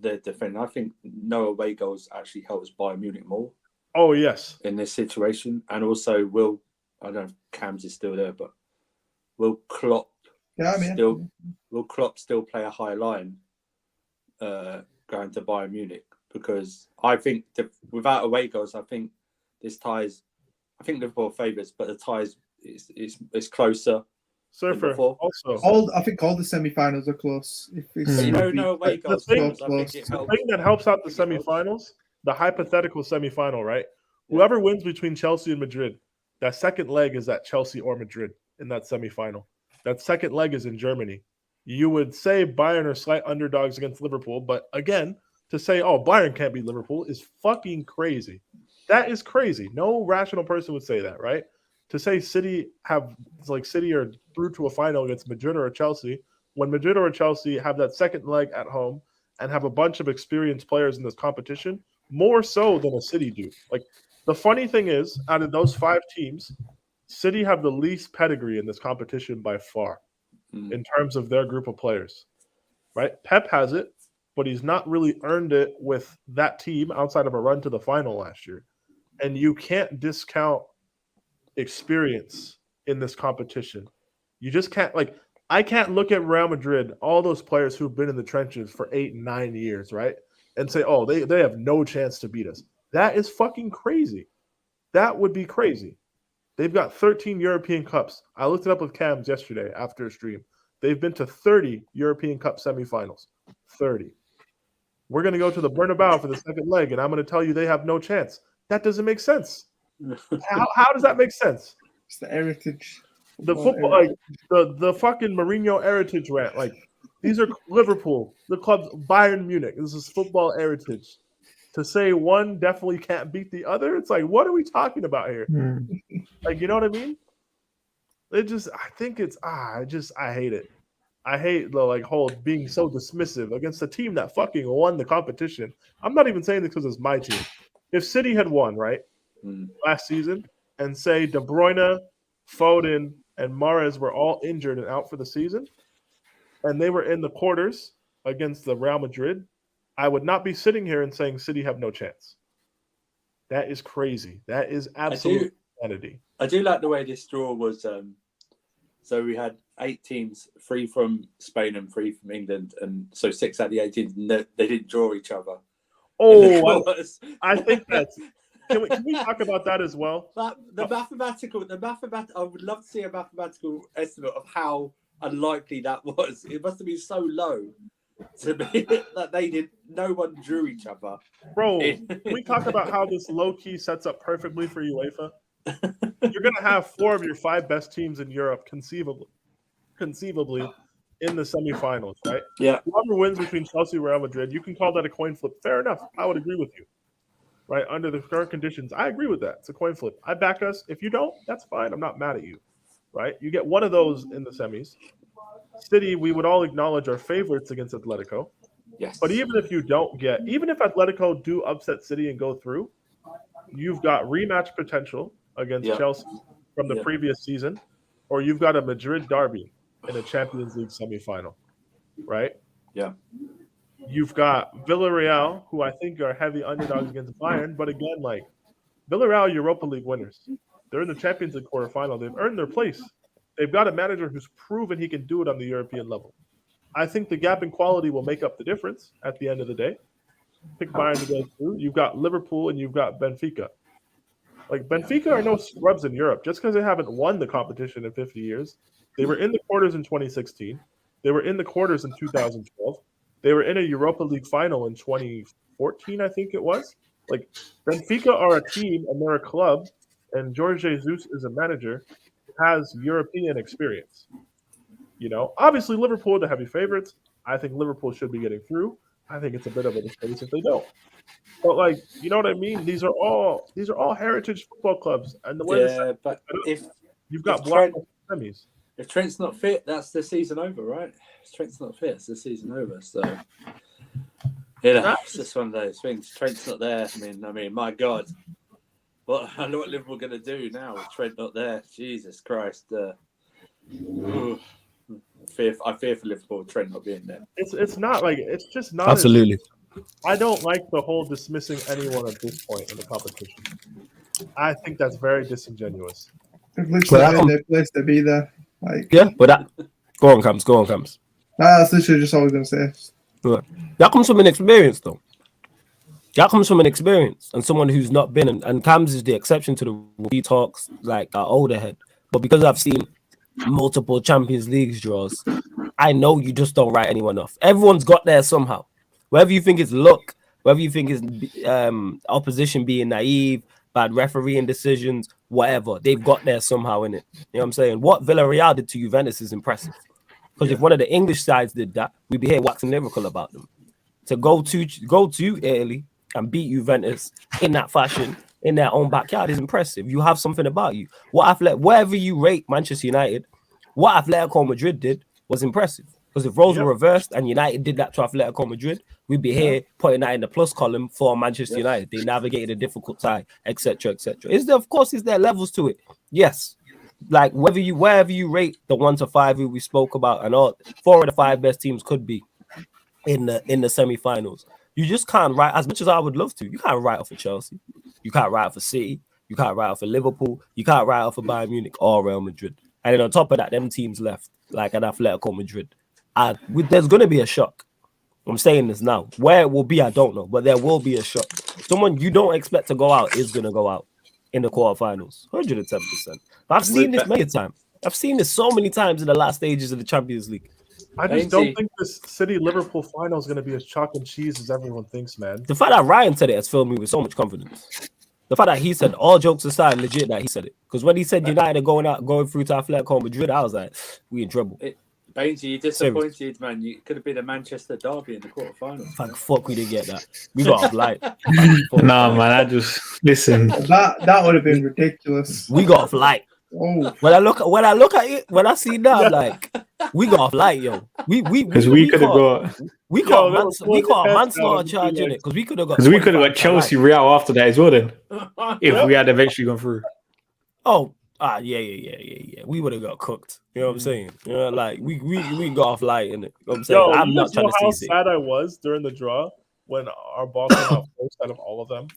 they're defending, I think no away goals actually helps Bayern Munich more. Oh yes, in this situation, and also I don't know if Cam's is still there, but will Klopp still play a high line going to Bayern Munich? Because I think without away goals, I think this ties. I think Liverpool favourites, but the ties is closer. Surfer also. I think all the semi-finals are close. If it's no away goals. The thing that helps out the semi-finals, the hypothetical semi-final, right? Whoever wins between Chelsea and Madrid, that second leg is at Chelsea or Madrid in that semi-final. That second leg is in Germany. You would say Bayern are slight underdogs against Liverpool, but again, to say, oh, Bayern can't beat Liverpool is fucking crazy. That is crazy. No rational person would say that, right? To say City are through to a final against Madrid or Chelsea, when Madrid or Chelsea have that second leg at home and have a bunch of experienced players in this competition, more so than a City do. Like, the funny thing is, out of those 5 teams, City have the least pedigree in this competition by far in terms of their group of players, right? Pep has it, but he's not really earned it with that team outside of a run to the final last year. And you can't discount experience in this competition. You just can't, I can't look at Real Madrid, all those players who've been in the trenches for 8 and 9 years, right? And say, oh, they have no chance to beat us. That is fucking crazy. That would be crazy. They've got 13 European Cups. I looked it up with Cams yesterday after a stream. They've been to 30 European Cup semifinals. 30. We're going to go to the Bernabeu for the second leg, and I'm going to tell you they have no chance. That doesn't make sense. How does that make sense? It's the heritage. The football, the fucking Mourinho heritage rant. These are Liverpool, the club's Bayern Munich. This is football heritage. To say one definitely can't beat the other, it's like, what are we talking about here? You know what I mean? I hate it. I hate the being so dismissive against a team that fucking won the competition. I'm not even saying this because it's my team. If City had won, right, last season, and say De Bruyne, Foden, and Mahrez were all injured and out for the season, and they were in the quarters against the Real Madrid, I would not be sitting here and saying City have no chance. That is crazy. That is absolute insanity. I do like the way this draw was. So we had 8 teams, 3 from Spain and 3 from England, and so 6 out of the 8 teams, they didn't draw each other. Oh, I think that's. Can we talk about that as well? The mathematical. I would love to see a mathematical estimate of how unlikely that was. It must have been so low to be that no one drew each other. Bro, can we talk about how this low key sets up perfectly for UEFA? You're gonna have 4 of your 5 best teams in Europe conceivably in the semifinals, right? Yeah. Whoever wins between Chelsea and Real Madrid, you can call that a coin flip. Fair enough. I would agree with you. Right? Under the current conditions, I agree with that. It's a coin flip. I back us. If you don't, that's fine. I'm not mad at you. right? You get one of those in the semis. City, we would all acknowledge are favorites against Atletico. Yes. But even if Atletico do upset City and go through, you've got rematch potential against Chelsea from the previous season, or you've got a Madrid derby in a Champions League semifinal, right? Yeah. You've got Villarreal, who I think are heavy underdogs against Bayern, but again, like Villarreal Europa League winners. They're in the Champions League quarterfinal. They've earned their place. They've got a manager who's proven he can do it on the European level. I think the gap in quality will make up the difference at the end of the day. Pick Bayern to go through. You've got Liverpool and you've got Benfica. Like, Benfica are no scrubs in Europe. Just because they haven't won the competition in 50 years. They were in the quarters in 2016. They were in the quarters in 2012. They were in a Europa League final in 2014, I think it was. Like, Benfica are a team and they're a club, and Jorge Jesus is a manager who has European experience. You know, obviously Liverpool are the heavy favorites. I think Liverpool should be getting through. I think it's a bit of a disgrace if they don't. But, like, you know what I mean? These are all heritage football clubs, and the way but if you've got Trent, semis. if Trent's not fit, that's the season over, right? If Trent's not fit, it's the season over. So, it's just one of those things. Trent's not there. I mean, my God, I know what Liverpool are going to do now with Trent not there. Jesus Christ. I fear for Liverpool with Trent not being there. It's not like it's just not Absolutely. I don't like the whole dismissing anyone at this point in the competition. I think that's very disingenuous. They've literally made their place to be there. Like, yeah, but that go on, comes. That's literally just all I was gonna say. That comes from an experience, though. That comes from an experience and someone who's not been. And Cams is the exception to the rule. He talks like our older head, but because I've seen multiple Champions League draws, I know you just don't write anyone off. Everyone's got there somehow. Whether you think it's luck, whether you think it's opposition being naive, bad refereeing decisions, whatever, they've got there somehow in it. You know what I'm saying? What Villarreal did to Juventus is impressive. Because if one of the English sides did that, we'd be here waxing lyrical about them. To go to Italy and beat Juventus in that fashion, in their own backyard, is impressive. You have something about you. Whatever you rate Manchester United, what Atletico Madrid did was impressive. Because if roles were reversed and United did that to Atletico Madrid, we'd be here putting that in the plus column for Manchester United. They navigated a difficult time, etc., etc. Of course, is there levels to it? Yes. Like wherever you rate the 1 to 5 who we spoke about, and all 4 of the 5 best teams could be in the semi-finals. You just can't write, as much as I would love to. You can't write off for Chelsea. You can't write off for City. You can't write off for Liverpool. You can't write off for Bayern Munich or Real Madrid. And then on top of that, them teams left, like an Atletico Madrid. There's going to be a shock. I'm saying this now. Where it will be, I don't know, but there will be a shock. Someone you don't expect to go out is going to go out in the quarterfinals, 110%. I've seen this many times. I've seen this so many times in the last stages of the Champions League. I just don't think this City-Liverpool final is going to be as chalk and cheese as everyone thinks, man. The fact that Ryan said it has filled me with so much confidence. The fact that he said, all jokes aside, legit that he said it. Because when he said United are going through to Atletico Madrid, I was like, we in trouble. Bainesy, you're disappointed, man. You could have been a Manchester derby in the quarterfinals. Thank fuck we didn't get that. We got a flight. Nah, man, I just listen. That would have been ridiculous. We got a flight. Oh. When I look at it, when I see that, I'm like, we got a flight, yo. We could have got a manslaughter charge in it because we could have got Chelsea Real after that as well. Then, if we had eventually gone through. Oh. Yeah. We would have got cooked. You know what I'm saying? You know, like we got off light in it. You know what I'm saying? I'm not trying to see it. How sad I was during the draw when our ball came out first out of all of them.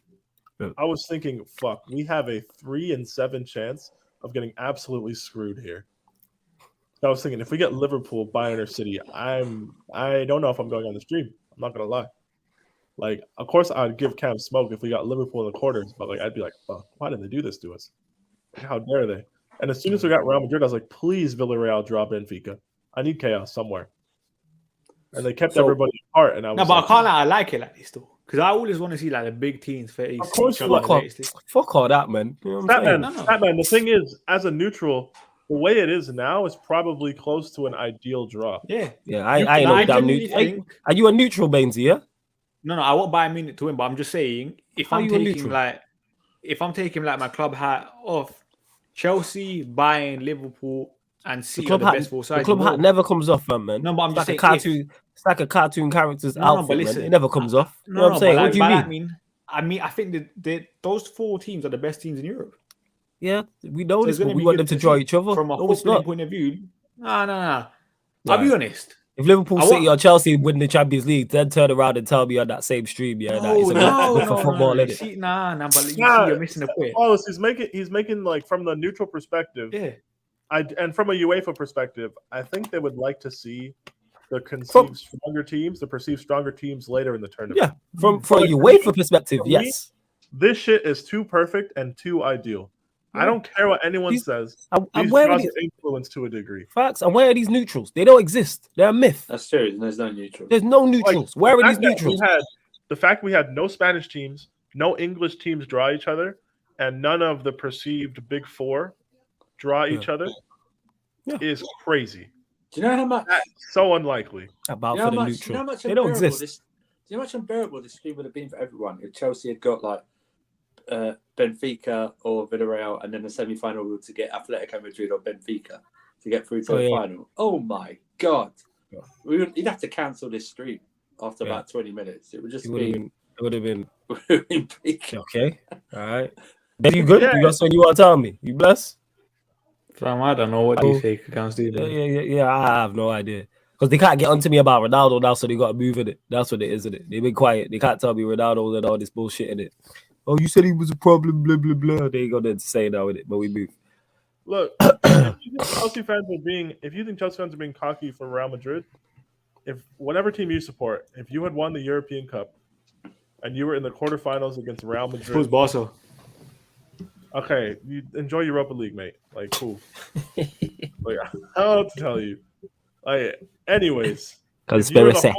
Yeah. I was thinking, fuck, we have a 3 in 7 chance of getting absolutely screwed here. I was thinking, if we get Liverpool, Bayern, or City, I don't know if I'm going on the stream. I'm not gonna lie. Like, of course, I'd give Cam smoke if we got Liverpool in the quarters, but like, I'd be like, fuck, why did they do this to us? How dare they? And as soon as we got Real Madrid, I was like, please, Villarreal, draw Benfica. I need chaos somewhere. And they kept everybody apart. And I like it like this though. Because I always want to see like the big teams face. Of course, fuck all that, man. You know Batman, the thing is, as a neutral, the way it is now is probably close to an ideal draw. Yeah. I know damn neutral. Are you a neutral, Bainesy, yeah? No, I won't buy a minute to win, but I'm just saying, if I'm taking like my club hat off, Chelsea, Bayern, Liverpool, and The City are club the hat, best four the sides. club in the hat world. never comes off, man. No, but I'm It's just like a saying, cartoon. It's like a cartoon character's No, outfit, but man. listen, It never comes off. You know what I'm but saying? What like, do you by mean? that I think that those 4 teams are the best teams in Europe. Yeah, we know So this, it's going but to we be want good them to to draw see. each other. From a No, it's footballing not. point of view, no. I'll be honest. If Liverpool, I City, wa- or Chelsea win the Champions League, then turn around and tell me on that same stream, yeah, that it's good for football, no. innit? See, nah, but you see, Nah, you're missing the point. Wallace, he's making like from the neutral perspective. Yeah. And from a UEFA perspective, I think they would like to see the perceived stronger teams later in the tournament. Yeah, from a But UEFA perspective, for me, yes. This shit is too perfect and too ideal. I don't care what anyone says. I'm These wearing draws these are influenced to a degree. facts. I'm wearing these neutrals. They don't exist. They're a myth. That's true. There's no neutral. There's no neutrals. Where are these neutrals? The fact we had no Spanish teams, no English teams draw each other, and none of the perceived big four draw each other is crazy. Do you know how much? That's so unlikely. About you know for the much, neutral. You know how much they don't unbearable exist. do you know how much unbearable this stream would have been for everyone if Chelsea had got like Benfica or Villarreal, and then the semi-final to get Atletico Madrid or Benfica to get through to the final? Oh my god! You'd have to cancel this stream after about 20 minutes. It would just be. It would have been. Peak. Okay. All right. Are you good? You got something you want to tell me? You blessed? Fam, I don't know what these fake accounts do. Yeah. I have no idea. Because they can't get onto me about Ronaldo now, so they got to move in it. That's what it is, isn't it? They've been quiet. They can't tell me Ronaldo and all this bullshit in it. Oh, you said he was a problem, blah, blah, blah. They ain't got to say now with it, but we move. Look, if you think Chelsea fans are being cocky for Real Madrid, if whatever team you support, if you had won the European Cup and you were in the quarterfinals against Real Madrid, Who's Barca? Okay, you enjoy Europa League, mate. Like, cool. Like, I don't know what to tell you. Like, anyways, conspiracy.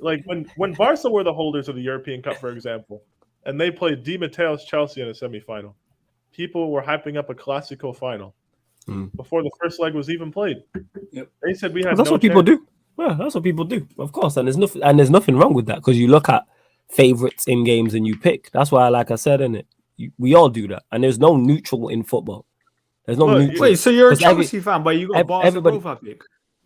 Like when Barca were the holders of the European Cup, for example, and they played Di Matteo's Chelsea in a semifinal, people were hyping up a Clasico final before the first leg was even played. Yep. They said we had. That's what people do. Yeah, that's what people do. Of course, and there's nothing wrong with that because you look at favorites in games and you pick. That's why, like I said in it, we all do that, and there's no neutral in football. There's no neutral. Wait, so you're a Chelsea fan, but you got Barca everybody profile pick.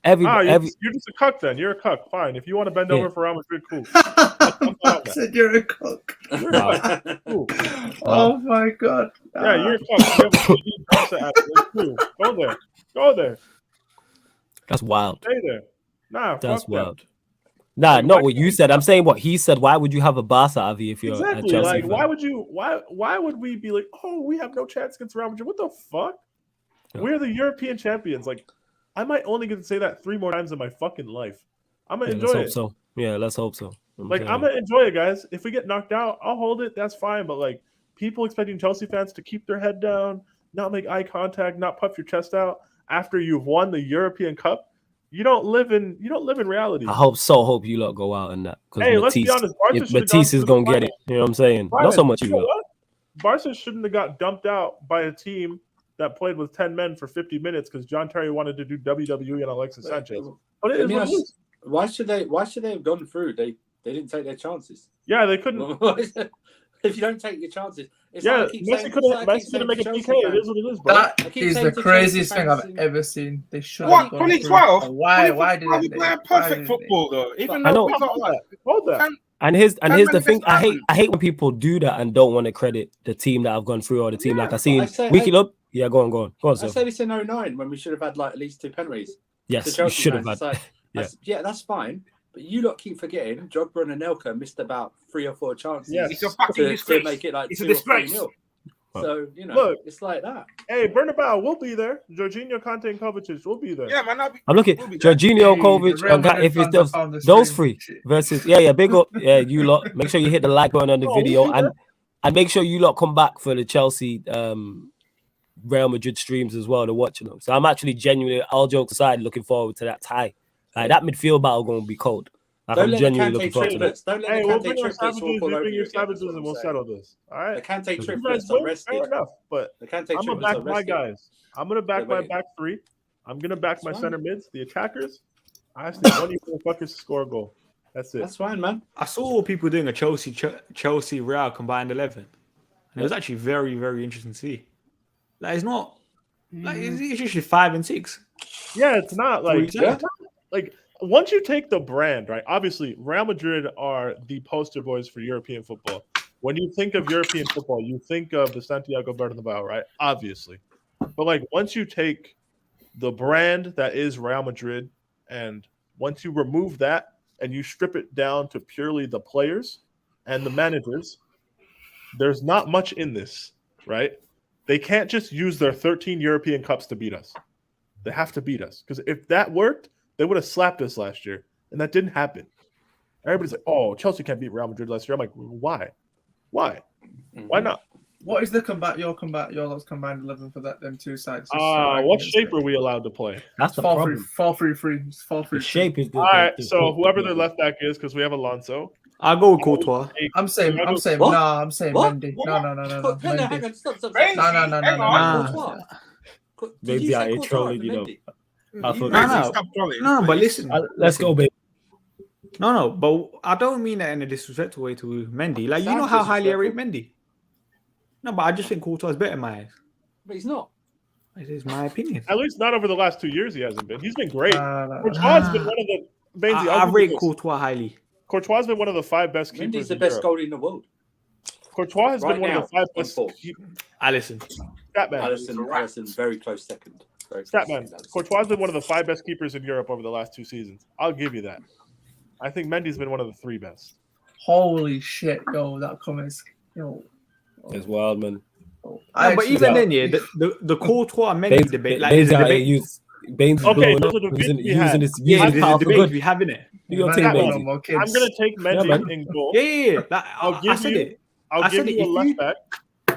You're just a cuck then. You're a cuck. Fine. If you want to bend over for Real Madrid, cool. I said you're a cook. Cool. Oh my god. Yeah, you're a cuck. You have a cool. Go there. That's wild. Stay there. Nah, that's wild. That. Nah, not what you said. I'm saying what he said. Why would you have a Barca Avi if you're a Chelsea like, fan? Why would we be like, oh, we have no chance against Real Madrid? What the fuck? Yeah. We're the European champions. Like, I might only get to say that 3 more times in my fucking life. I'm gonna enjoy it. So. Yeah, let's hope so. I'm gonna enjoy it, guys. If we get knocked out, I'll hold it. That's fine. But like, people expecting Chelsea fans to keep their head down, not make eye contact, not puff your chest out after you've won the European Cup. You don't live in reality. I hope you lot go out in that. Hey, let's be honest. Matisse is gonna get it. You know what I'm saying? Not so much you lot. Barca shouldn't have got dumped out by a team that played with 10 men for 50 minutes because John Terry wanted to do WWE and Alexis Sanchez. But why should they have gone through? They didn't take their chances. Yeah, they couldn't. If you don't take your chances, Messi couldn't make a PK. It is what it is, bro. That is the craziest thing I've ever seen. They should. What 2012? Why did they play perfect football though? Even though we got like hold that. And here's the thing. I hate when people do that and don't want to credit the team that I've gone through or the team like I seen Wiki up. Yeah, go on. I said this in 09 when we should have had like at least 2 penalties. Yes, you should have had. Like, yeah, that's fine. But you lot keep forgetting Drogba and Anelka missed about 3 or 4 chances. Yeah, it's a fucking disgrace. To make it like it's a disgrace. So look, it's like that. Hey, Bernabeu, we'll be there. Jorginho, Conte, and Kovacic, we'll be there. Yeah, man. I'm looking. Jorginho, Kovacic, if it's those 3 versus big up. Yeah, you lot. Make sure you hit the like button on the video and make sure you lot come back for the Chelsea Real Madrid streams as well to watch them. So I'm actually genuinely, all jokes aside, looking forward to that tie. Like that midfield battle going to be cold. Like, I'm genuinely looking forward to that. Hey, we'll bring your savages and we'll settle this. All right. The Kante triplets are rested. Fair enough, but I'm gonna back my guys. I'm gonna back my back 3. I'm gonna back my center mids, the attackers. I just need one of you motherfuckers to score a goal. That's it. That's fine, man. I saw people doing a Chelsea Real combined 11, and it was actually very, very interesting to see. Like it's not. Like it's usually 5 and 6. Yeah, it's not like Yeah. like once you take the brand, right? Obviously, Real Madrid are the poster boys for European football. When you think of European football, you think of the Santiago Bernabeu, right? Obviously. But like once you take the brand that is Real Madrid and once you remove that and you strip it down to purely the players and the managers, there's not much in this, right? They can't just use their 13 European Cups to beat us. They have to beat us. Because if that worked, they would have slapped us last year. And that didn't happen. Everybody's like, oh, Chelsea can't beat Real Madrid last year. I'm like, why? Why? Why not? What is your lot's combined 11 for them two sides? What shape are we allowed to play? That's the problem. 4-3-3. The shape is All right, so whoever their left back is, because we have Alonso. I'll go with Courtois. I'm saying What? Mendy. What? No. Hang on, stop. No. Maybe I ain't trolling, you know. I thought Stop trolling. No, but listen. let's go, baby. No, but I don't mean that in a disrespectful way to Mendy. Like, you know how highly I rate Mendy. No, but I just think Courtois is better in my eyes. But he's not. It is my opinion. At least not over the last 2 years he hasn't been. He's been great. No. Courtois has been one of the... Bainesy, I rate Courtois highly. Courtois has been one of the 5 best keepers Mendy's the in best Europe. goalie in the world. Courtois has been one of the 5 best... Alisson. Alisson, very close second. Statman. Courtois has been one of the 5 best keepers in Europe over the last 2 seasons. I'll give you that. I think Mendy's been one of the 3 best. Holy shit, yo, that comments, yo. It's wild, man. No, but even then, yeah, the Courtois and Mendy debate, like Baines there's a debate. Baines is Okay, blowing there's up. a debate we Using had. his Yeah, there's power a for debate good. we have in it. Do your thing, Man, Baines. I'm going to take Mendy man. in goal. Yeah. Like, I'll I give said you. it. I'll I give said you it. a left back.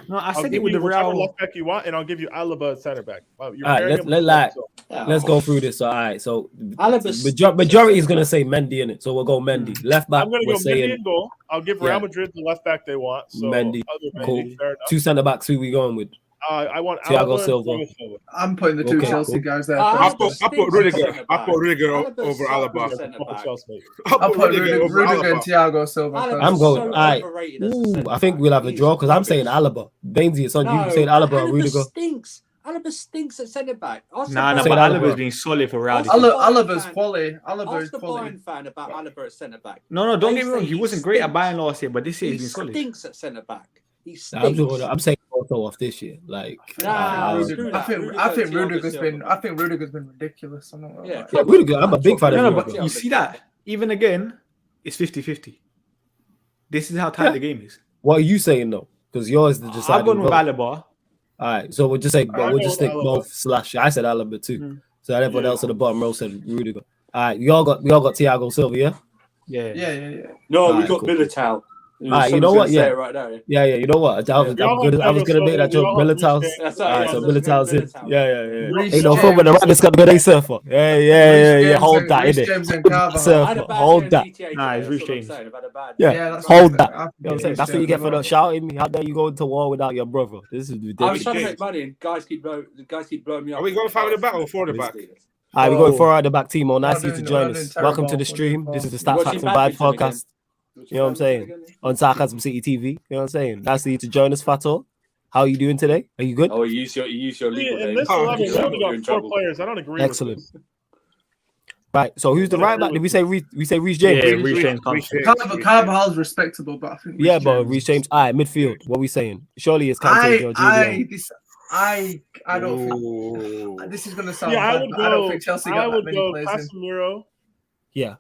No, I I'll said give it with you the whichever Real. left back you want, and I'll give you Alaba at center back. Wow, you're All right, pairing him with let's go through this. So, all right, so Alaba's majority is gonna say Mendy in it, so we'll go Mendy. Left back, I'm going to we're go Mendy saying in goal. I'll give Real Madrid the left back they want. So Mendy, other cool. Mendy, fair enough. 2 center backs. Who we going with? I want Thiago Alaba Silva. and Silva. I'm putting the 2 Okay, Chelsea cool. guys there. I Alaba put Rudiger. I put Rudiger over Alaba. I'll put Rudiger and Thiago Silva. I'm going. so All right. overrated as a Ooh, centre I think back. we'll have a He's draw because I'm rubbish. saying Alaba. Bainesy, it's on you. No, You saying Alaba or Alaba Rudiger? stinks. Alaba stinks at centre back. Nah, Say but Alaba. Alaba's been solid for Real. Ask the Bayern Alaba's fan- quality. Alaba's Ask the quality. Bayern fan about Alaba at centre back. No, don't They get me wrong. say He he wasn't great at stinks. Bayern last year, but this year He he's been solid. stinks at centre back. He stinks. I'm saying Porto off this year. Like, Nah, I screw that. think Thiago Rudiger's Silva. been. I think Rudiger's been ridiculous. I'm not gonna Yeah. lie. yeah, Rudiger. I'm a big fan No, of but Rudiger. you see that? Even again, it's 50-50. This is how tight the game is. What are you saying though? Because yours is the I'm deciding going with vote. Alaba. All right, so we'll just say, I'll we'll go just with stick Alaba. both slash. I said Alaba too. So everyone Yeah. else at the bottom row said Rudiger. All right, we all got Thiago Silva, yeah. Yeah. Yeah. No, we Alright, got cool. Militao. Alright, you know what? Say Yeah. it right now. Yeah, you know what? I was gonna make that joke. Militao's. That's All right, so Militao's in. Yeah. Reece Ain't no fun James. with the man. It's got to be a surfer. Yeah. Hold that, Reece innit? James and Carver. Surfer. Hold that. Nah, it's Reece James. Yeah, that's hold what that. I'm saying. You know what I'm saying? That's what you get for not shouting me. How dare you go into war without your brother? This is I was ridiculous. trying to make money, and guys keep blowing me up. Are we going 5 at the back or 4 at the back? All right, we're going 4 at the back, Timo. Nice of you to doing- join we're us. doing Welcome to terrible. the stream. We're This is doing the Stats Watching Facts and Vibes badminton podcast. You know what I'm saying? On Sarcasm City TV. You know what I'm saying? Nice of you to join us, Fato. How are you doing today? Are you good? Oh, you use your legal In name. this 11, we You're only in got 4 trouble. players. I don't agree Excellent. with this. Right. So who's the right back? Did we say Reece James? Yeah, Reece James. Carvajal's respectable, but I think. Yeah, but Reece James. All right, midfield. What are we saying? Surely it's Kante, Jorginho. I don't think this is gonna sound Yeah, bad, but I don't think Chelsea got that many players in. Casemiro. Yeah.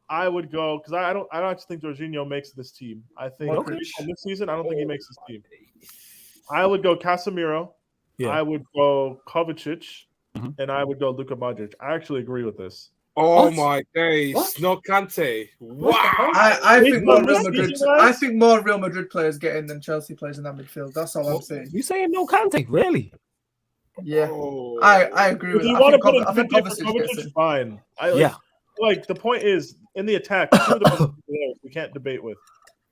I would go because I don't actually think Jorginho makes this team. I think Okay. this season I don't think he makes this team. I would go Casemiro. Yeah. I would go Kovacic, Mhm. and I would go Luka Modric. I actually agree with this. Oh What? my days! What? No Kante. What the Wow. hell? I Big think more man, Real this Madrid. season, guys? I think more Real Madrid players get in than Chelsea players in that midfield. That's all I'm saying. You saying no Kante? Really? Yeah, Oh. I agree If with. you I want to think put I think in for Kovacic gets Kovacic, in. fine. Yeah. Like the point is in the attack, two of the best players we can't debate with.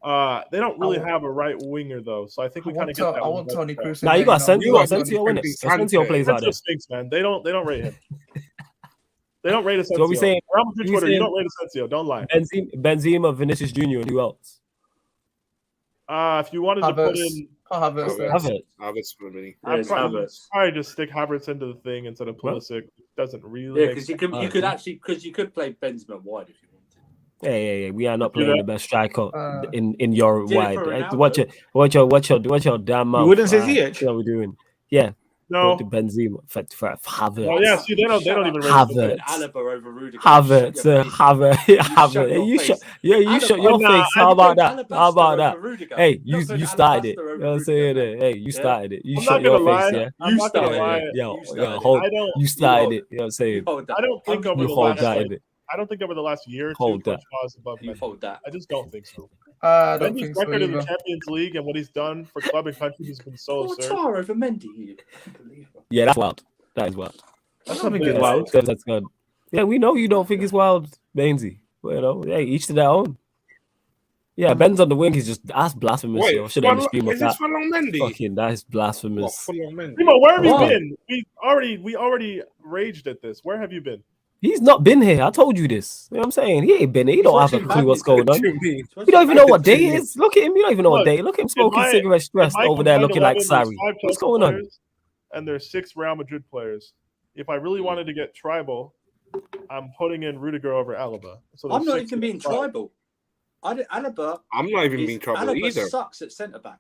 They don't really have a right winger though, so I think we kind of get that. I one want better. Tony Cruz. Nah, you got You got Asensio in it. Kante. Asensio plays out there. Asensio stinks, man. They don't rate him. They don't rate Asensio. So what we saying? Real Madrid we Twitter, you saying- don't rate Asensio. Don't lie. Benzema, Vinicius Junior, and who else? If you wanted to put Havertz. in Havertz there. Havertz for me. I'd Yes, probably Havertz. just stick Havertz into the thing instead of Pulisic. It doesn't really. Yeah, make because you sense. could actually you could play Benzema wide if you wanted. Yeah. We are not Do playing that. the best striker in your Did it wide. for Ronaldo. Watch your damn mouth. You wouldn't say What Ziyech? are we doing? Yeah. No. Go to Benzema for Havertz. Oh yeah, see, they don't even rate Havertz. Alaba over Rudiger. Havertz. shut your You face. shut. Yeah, you shut your Nah, face. How about that? Alabaster How about that? over Rudiger. Hey, you Don't put started it. Alabaster over You know what I'm saying? Rudiger, Hey, you started it. You I'm shut not your gonna lie. face, yeah. I'm not gonna started lie. it. Yeah, You started hold. I don't. You started it. You know what I'm saying? You hold that. I don't think over You the hold last. that Like, in it. I don't think over the last year or two, Hold that. Courtois is above You Mendy. hold that. I just don't think so. I don't Mendy's think so record in the either. Champions League and what he's done for club and country has been so absurd. Courtois over Mendy. You unbelievable. Yeah, that's wild. That is wild. I don't think Yeah. it's wild. That's good. Yeah, we know you don't think it's wild, Bainesy. Well, you know, hey, each to their own. Yeah, Ben's on the wing. He's just that's blasphemous. Wait, Yo. Should have is stream of this that. for Long Mendy? Fucking that is What, blasphemous. for Long Mendy? Primo, where have you Why? been? We already raged at this. Where have you been? He's not been here. I told you this. You know what I'm saying? He ain't been here. He don't have a watching clue what's badminton. going on. To me. You don't even know what day it is. Look at him. You don't even know what Look, day. Look at him smoking my- cigarette stressed In my over there, combined looking like 11, there's Sari. 5 What's Chelsea going on? players, and there's 6 Real Madrid players. If I really wanted to get tribal, I'm putting in Rudiger over Alaba. So I'm there's not 6 even being and 5. tribal. Alaba. I'm not even being trouble Alaba either. sucks at centre back.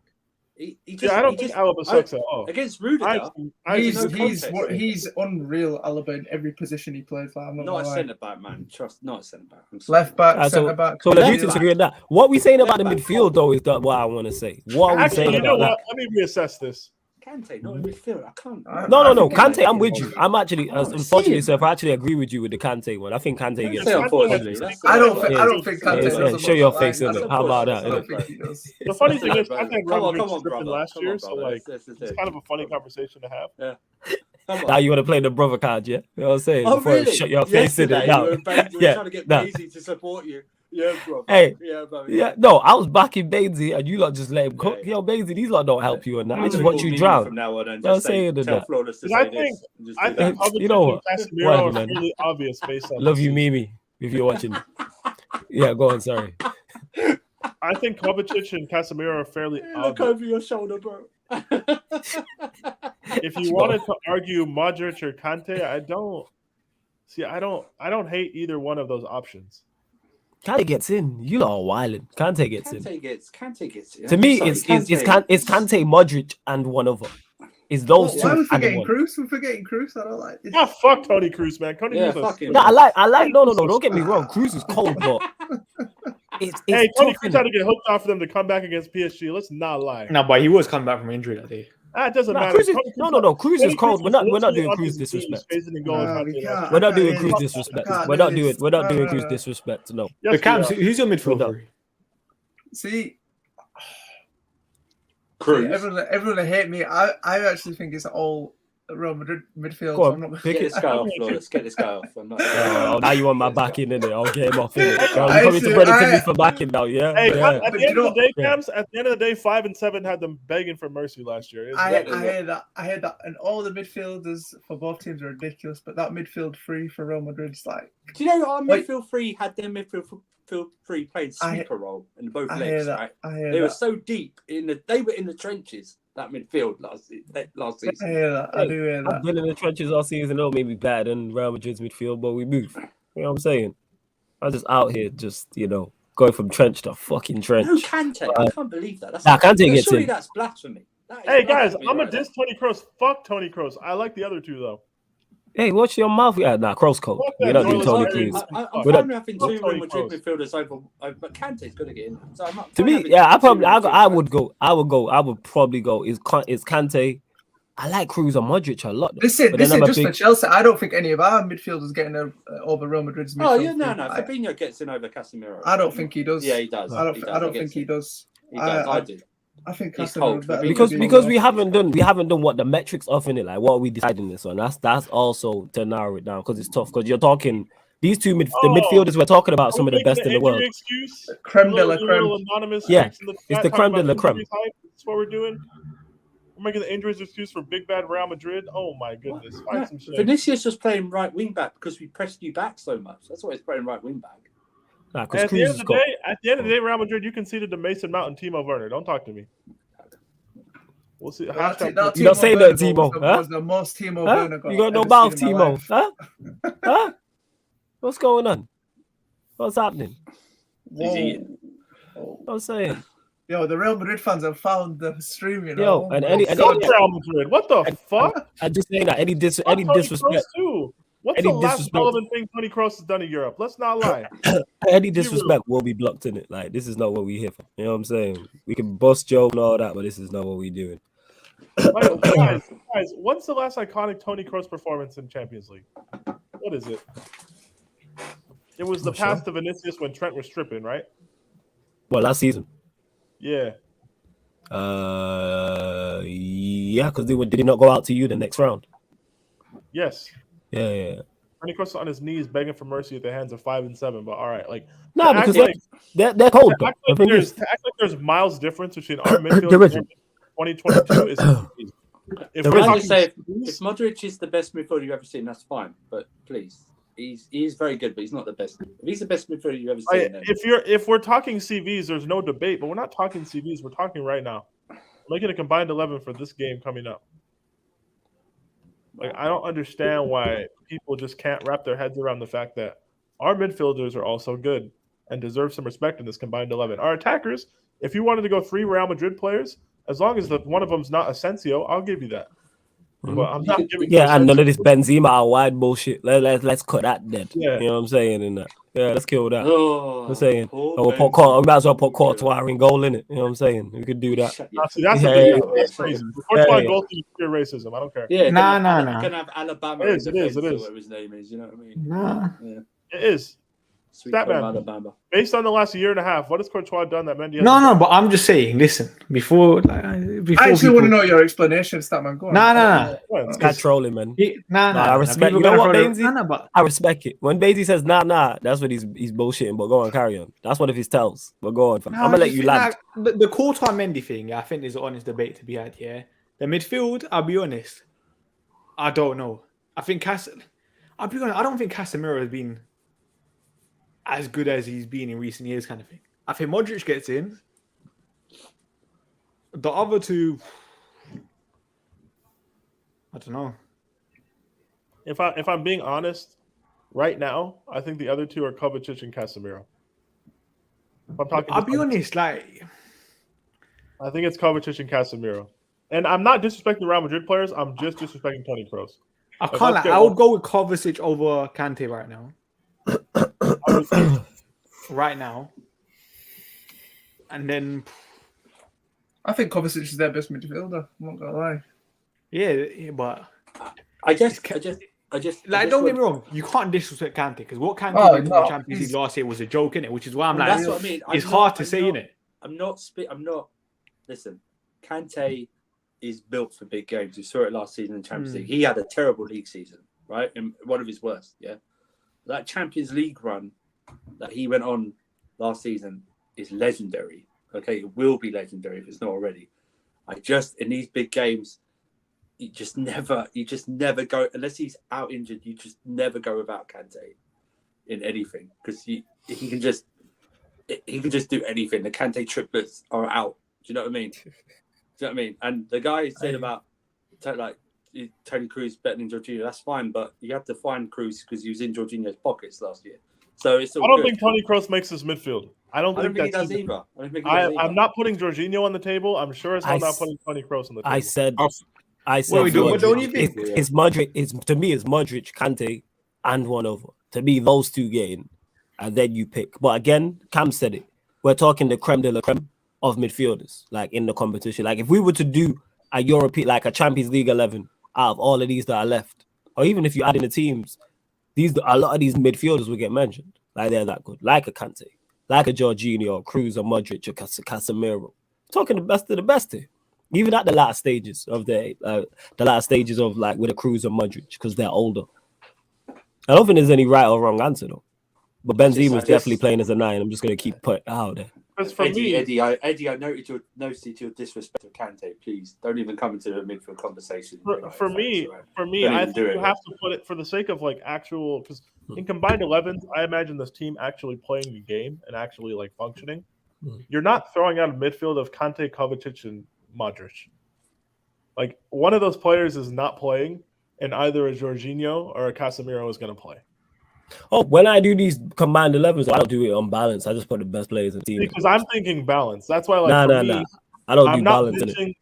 He just, Yeah, I don't he think just- Alaba sucks at all. against Rudiger. He's no contest. he's unreal, Alaba, in every position he plays. Like, I'm not Not gonna a lie. centre back, man. Trust, not a centre back. I'm sorry. Left back, So centre back. we Left disagree on that. What we saying about the Left back. midfield though is that what I want to say. What are we Actually, saying you know about that? what? Let me reassess this. Kante, not in midfield. I can't. No. I think Kante, I'm with you. I'm actually, Oh, unfortunately, see, so if I actually agree with you with the Kante one, I think Kante Don't gets say Kante unfortunately. has- That's I don't the- think Yeah, I don't think Kante yeah, does yeah, a show much your line. face in That's it. How about that? I don't innit? think he does. The funny thing is, Come I on, think Real Madrid come on, stripped in brother. last Come year, on, so brother. like This is it's it. kind of a funny conversation to have. Come Now on. you want to play the brother card, yeah? You know what I'm saying? Oh, Before you really? shut your face in Yesterday, it now. we were Yeah, trying to get nah. Maisie to support you. Yeah, bro. Hey, Yeah, bro. Yeah, no, I was backing Bainesy and you lot just let him cook. Yeah. Yo, Bainesy, these lot don't help you on that. I'm They just gonna watch call you Mimi drown. from now on and No, just say, saying tell that. Flawless to Because say this. And just I do think that. Kovacic You know what? and Casemiro Whatever, are man. fairly obvious based on Love this you, season. Mimi, if you're watching. Yeah, go on, sorry. I think Kovacic and Casemiro are fairly Look obvious. over your shoulder, bro. If you wanted to argue Modric or Kante, I don't hate either one of those options. Kante gets in. You lot are wilding. Kante gets in. Kante gets. To me, it's Kante, Modric, and one other. It's those Why two are we and the forgetting one. Cruz? We're forgetting Cruz. I don't like this. Ah, fuck Tony Cruz, man. Tony Yeah, Cruz fuck him. No, I like. No. Don't get me wrong. Cruz is cold, but it's Hey, Tony tough, Cruz innit? had to get hooked off for them to come back against PSG. Let's not lie. No, but he was coming back from injury that day. It doesn't Nah, matter. Cruz is, Tony no. Cruz is Tony cold. Cruz We're not literally doing on Cruz his knees, disrespect. facing and going No, back we to can't. last We're not I doing can't Cruz do this. disrespect. I can't We're do not doing this. Cruz No. disrespect. No. Yes, The Cams, we are. who's your We're midfield done. three? See, Cruz. everyone hate me. I actually think it's all Real Madrid midfield. Go So on, I'm not pick Get it. this guy off, Flawless. Get this guy off. I'm not. Oh, now you want my backing in it? I'll get him off in it. I You're coming to see, Brendan to me I- for backing now, yeah? Hey, Yeah. at But the you end of the know- day, Yeah. Cams, at the end of the day, 5 and 7 had them begging for mercy last year. I hear that. And all the midfielders for both teams are ridiculous. But that midfield three for Real Madrid is like. Do you know our Wait. midfield three had their midfield three played sweeper role in both I legs, hear that. right? I hear They were that. so deep they were in the trenches. That midfield last I season. hear that. I do hear I've that. been in the trenches all season, though, maybe better than Real Madrid's midfield, but we move. You know what I'm saying? I'm just out here, going from trench to fucking trench. No Kante, I can't believe that. Kante gets surely in. that's blasphemy. That is Hey guys, blasphemy I'm right a diss Tony Kroos. Fuck Tony Kroos. I like the other two though. Hey, watch your mouth. Yeah, Kroos cold. Fuck We're that not doing Joel Tony Osteen. Kroos. I'm We're fine not- with having Fuck two Tony Real Madrid Kroos. midfielders over, but Kante's going to get in. So I'm not To fine me, having yeah, two Real I Madrid would go. I would probably go. Is Kante? I like Cruz and Modric a lot. This is but then I'm a just for big- Chelsea. I don't think any of our midfielders getting over Real Madrid's midfield. Oh yeah, no. I- Fabinho gets in over Casemiro. I don't think he does. Yeah, he does. I don't He think he does. He does. I do. I think He's Casemiro cold. better Because- than because Fabinho. we haven't done what the metrics of in it. Like, what are we deciding this on? That's also to narrow it down because it's tough. Because you're talking these two the midfielders we're talking about some of the best in the world. Excuse? Creme de la creme. Anonymous Yeah, in the it's chat the talking creme de about la creme. injuries hype. That's what we're doing. We're making the injuries excuse for big bad Real Madrid. Oh my goodness. Find some shit. Vinicius was playing right wing back because we pressed you back so much. That's why he's playing right wing back. Nah, And 'cause at the Cruz end has of the got. day, Real Madrid, you conceded to Mason Mount and Timo Werner. Don't talk to me. We'll see. That Hashtag- Timo You don't say Werner that, goal Timo, was the most Timo Huh? Werner goal You got I've no ever mouth, seen in my Timo. life. Huh? Huh? What's going on? What's happening? Easy. Whoa. I'm saying. Yo, the Real Madrid fans have found the stream, you know. Yo, and any Fuck Real Madrid. What the fuck? I just saying that any Fuck Toni disrespect, Kroos too. What's any the last disrespect- relevant thing Toni Kroos has done in Europe? Let's not lie. any disrespect will be blocked in it. Like this is not what we here for. You know what I'm saying? We can bust Joe and all that, but this is not what we doing. Like, guys, what's the last iconic Toni Kroos performance in Champions League? What is it? It was the pass to Vinicius when Trent was stripping, right? Well, last season. Yeah. Yeah, because did he not go out to you the next round? Yes. Yeah. Toni Kroos on his knees begging for mercy at the hands of 5 and 7. But all right, like No, to because act they're cold. to Though. act The like thing there's is, to act like there's miles difference between our midfield There and isn't. 2022 is crazy. If There we're isn't. I talking just say if CVs, Modric is the best midfielder you've ever seen, that's fine. But please, he's very good, but he's not the best. If he's the best midfielder you've ever seen, then if we're talking CVs, there's no debate. But we're not talking CVs. We're talking right now. Making a combined 11 for this game coming up. Like I don't understand why people just can't wrap their heads around the fact that our midfielders are also good and deserve some respect in this combined 11. Our attackers, if you wanted to go 3 Real Madrid players, as long as one of them's not Asensio, I'll give you that. But I'm not giving. yeah, and none of this Benzema out wide bullshit. Let's cut that dead. Yeah. You know what I'm saying? In that, yeah, let's kill that. oh, I'm saying, poor we might as well put Courtois in goal in it. You know what I'm saying? We could do that. Shut Nah, your see, that's Yeah, a big, yeah, that's yeah. crazy. Courtois Yeah. goal through pure racism. I don't care. Yeah, Nah. You can have Alabama. It is, in it is, defense it or is. whatever his name is. You know what I mean? Nah. Yeah. It is. Sweet That home man. Alabama. Based on the last year and a half, what has Courtois done that Mendy hasn't No, done? but I'm just saying. Listen, before I actually want to know your explanation, Statman. Go on. Nah. Yeah, It's cat trolling, man. Nah. I respect. You know what, Bainesy? Nah, but I respect it. When Basie says nah, that's what he's bullshitting. But go on, carry on. That's one of his tells. But go on, fam. I'm gonna let you land. The Courtois Mendy thing, I think there's an honest debate to be had here. The midfield, I'll be honest, I don't know. I'll be honest, I don't think Casemiro has been as good as he's been in recent years, kind of thing. I think Modric gets in. The other two, I don't know. If I'm being honest, right now, I think the other two are Kovacic and Casemiro. If I'm talking, I'll be honest, like I think it's Kovacic and Casemiro. And I'm not disrespecting Real Madrid players. I'm just disrespecting Toni Kroos. I can't. let's I go. would go with Kovacic over Kante right now. Right now, and then I think Kovacic is their best midfielder. I'm not gonna lie. yeah, but I just like, don't get me wrong, you can't disrespect Kante because what Kante Oh, did in no, the Champions League last year was a joke, innit? Which is why I'm Well, like, that's what I mean. it's hard to say, innit? I'm not. Listen, Kante is built for big games. We saw it last season in Champions League. He had a terrible league season, right? And one of his worst. Yeah, that Champions League run that he went on last season is legendary. Okay, it will be legendary if it's not already. In these big games, you just never go unless he's out injured. You just never go without Kante in anything because he can just do anything. The Kante triplets are out. Do you know what I mean? Do you know what I mean? And the guy said about like Toni Kroos better than Jorginho. That's fine, but you have to find Kroos because he was in Jorginho's pockets last year. So it's all I don't good. think Toni Kroos makes his midfield. I don't think he does that's either. I don't think he does either. I'm not putting Jorginho on the table. I'm sure as hell not putting Toni Kroos on the table. I said What don't you think? It's Modric. To me, it's Modric, Kante, and one over. To me, those two getting, and then you pick. But again, Cam said it. We're talking the creme de la creme of midfielders, like in the competition. Like if we were to do a European, like a Champions League 11 out of all of these that are left, or even if you add in the teams, a lot of these midfielders will get mentioned. Like they're that good, like a Kante, like a Jorginho, or Kroos, or Modric, or Casemiro. Talking the best of the best here. Even at the last stages of like with a Kroos or Modric, because they're older. I don't think there's any right or wrong answer though. But Benzema's definitely playing as a 9. I'm just gonna keep putting it out there. Eddie, I noted your disrespect of Kante. Please don't even come into the midfield conversation. For me, I think you have to put it for the sake of like actual, because in combined 11s, I imagine this team actually playing the game and actually like functioning. You're not throwing out a midfield of Kante, Kovacic, and Modric. Like one of those players is not playing, and either a Jorginho or a Casemiro is going to play. Oh, when I do these combined 11s, I don't do it on balance. I just put the best players in the team. Because I'm thinking balance. That's why, like, Nah. I don't I'm do not balance in it. bitching.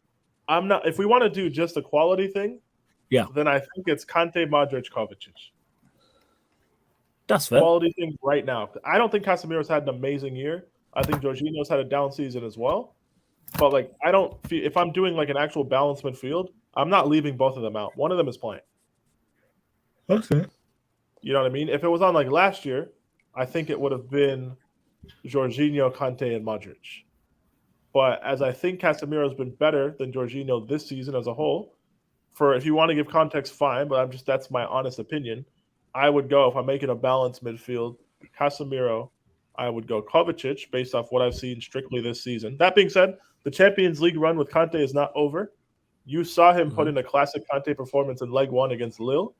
I'm not. If we want to do just a quality thing, then I think it's Kante, Modric, Kovacic. That's fair. Quality thing right now. I don't think Casemiro's had an amazing year. I think Jorginho's had a down season as well. But like, I don't feel if I'm doing like an actual balanced midfield, I'm not leaving both of them out. One of them is playing. Okay. You know what I mean? If it was on like last year, I think it would have been Jorginho, Kante, and Modric. But as I think Casemiro's been better than Jorginho this season as a whole, for if you want to give context, fine. But that's my honest opinion. I would go if I'm making a balanced midfield, Casemiro. I would go Kovacic based off what I've seen strictly this season. That being said, the Champions League run with Kante is not over. You saw him put in a classic Kante performance in leg 1 against Lille.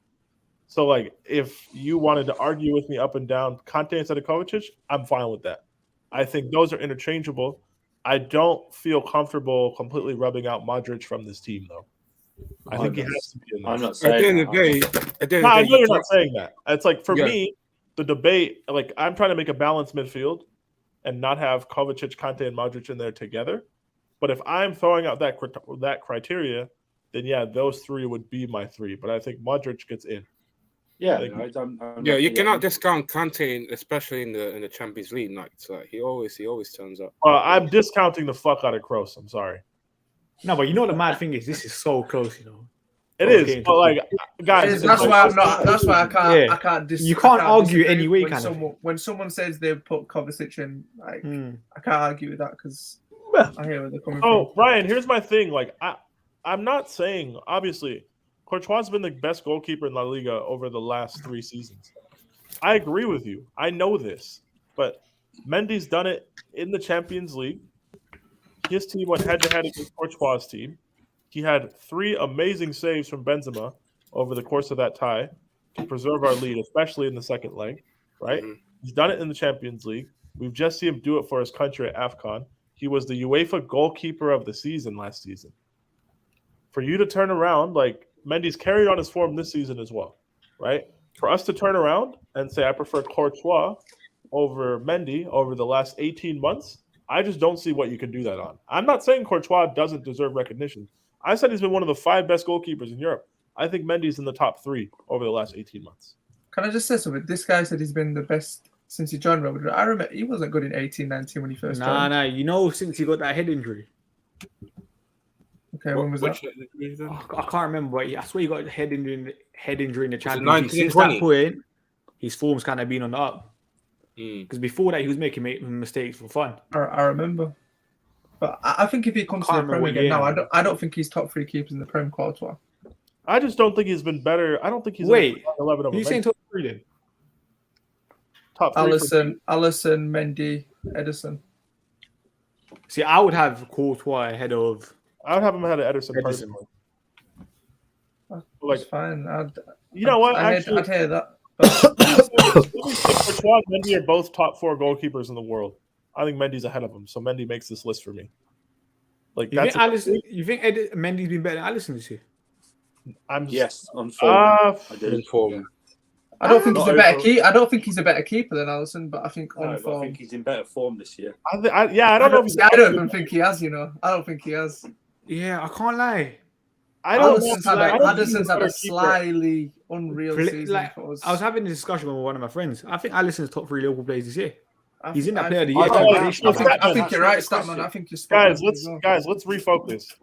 So, like, if you wanted to argue with me up and down Kante instead of Kovacic, I'm fine with that. I think those are interchangeable. I don't feel comfortable completely rubbing out Modric from this team, though. I think he has to be in there. I'm not saying At the end of the day, I know you're not saying that. It's like, for me, the debate, like, I'm trying to make a balanced midfield and not have Kovacic, Kante, and Modric in there together. But if I'm throwing out that criteria, then, yeah, those three would be my three. But I think Modric gets in. Yeah, you cannot discount Kante, especially in the Champions League nights. Like he always turns up. I'm discounting the fuck out of Kroos. I'm sorry. No, but you know the mad thing is this is so close. You know, it is. But like, guys, that's why I'm not. That's why I can't. Yeah. I can't. You can't argue anyway. When someone says they put Kovacic in, like I can't argue with that because I hear where they're coming from. Oh, Ryan, here's my thing. Like, I'm not saying obviously. Courtois has been the best goalkeeper in La Liga over the last 3 seasons. I agree with you. I know this. But Mendy's done it in the Champions League. His team went head-to-head against Courtois' team. He had 3 amazing saves from Benzema over the course of that tie to preserve our lead, especially in the second leg, right? Mm-hmm. He's done it in the Champions League. We've just seen him do it for his country at AFCON. He was the UEFA goalkeeper of the season last season. For you to turn around, like, Mendy's carried on his form this season as well, right? For us to turn around and say I prefer Courtois over Mendy over the last 18 months, I just don't see what you can do that on. I'm not saying Courtois doesn't deserve recognition. I said he's been one of the 5 best goalkeepers in Europe. I think Mendy's in the top 3 over the last 18 months. Can I just say something? This guy said he's been the best since he joined Real Madrid. I remember he wasn't good in 18-19 when he first joined. Nah, you know, since he got that head injury. Okay, when was that? I can't remember, but I swear he got a head injury in the Champions League. Since that point, his form's kind of been on the up. Because before that, he was making mistakes for fun. I remember. But I think if he comes to the Premier League now, I don't think he's top 3 keepers in the Prem Courtois. I just don't think he's been better. I don't think he's Wait, 11 of he's saying top 3 then? Top 3 Alisson, Mendy, Ederson. See, I would have Courtois ahead of... I would have him ahead of Ederson personally. Like, fine. You know what? I'd hear that. Courtois and Mendy are both top 4 goalkeepers in the world. I think Mendy's ahead of him, so Mendy makes this list for me. Like, you think Mendy's been better than Alisson this year? Yes, on form. I don't think he's a better keeper. I don't think he's a better keeper than Alisson, but I think on form. I think he's in better form this year. I don't even think he has. You know, I don't think he has. Yeah, I can't lie. Addison's had a slightly unreal season. Like, I was having a discussion with one of my friends. I think Alisson's top 3 Liverpool players this year. He's in that player of the year. I think you're right, Statman. I think you're spot on. Let's refocus.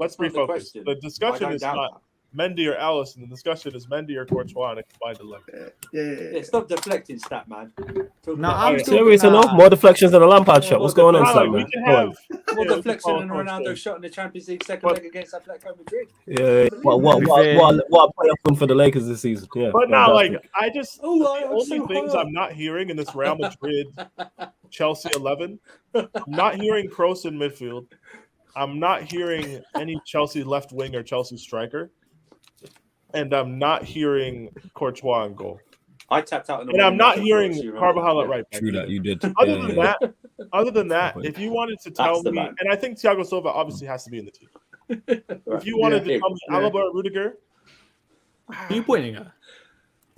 The discussion is not Mendy or Alisson. The discussion is Mendy or Courtois and a combined 11. Yeah. Stop deflecting, Statman. I'm serious enough. More deflections than a Lampard shot. What's going on, Statman? More deflection than Ronaldo shot in the Champions League second leg against Atletico Madrid. Yeah. What playoff for the Lakers this season? Yeah. But now, like, the only things I'm not hearing in this Real Madrid Chelsea 11, I'm not hearing Kroos in midfield. I'm not hearing any Chelsea left wing or Chelsea striker. And I'm not hearing Courtois in goal. I tapped out. And I'm not hearing Carvajal at right back. True that, you did. Other than that, if you wanted to tell me, and I think Thiago Silva obviously has to be in the team. If you wanted to tell me Alaba or Rudiger, Who you pointing at?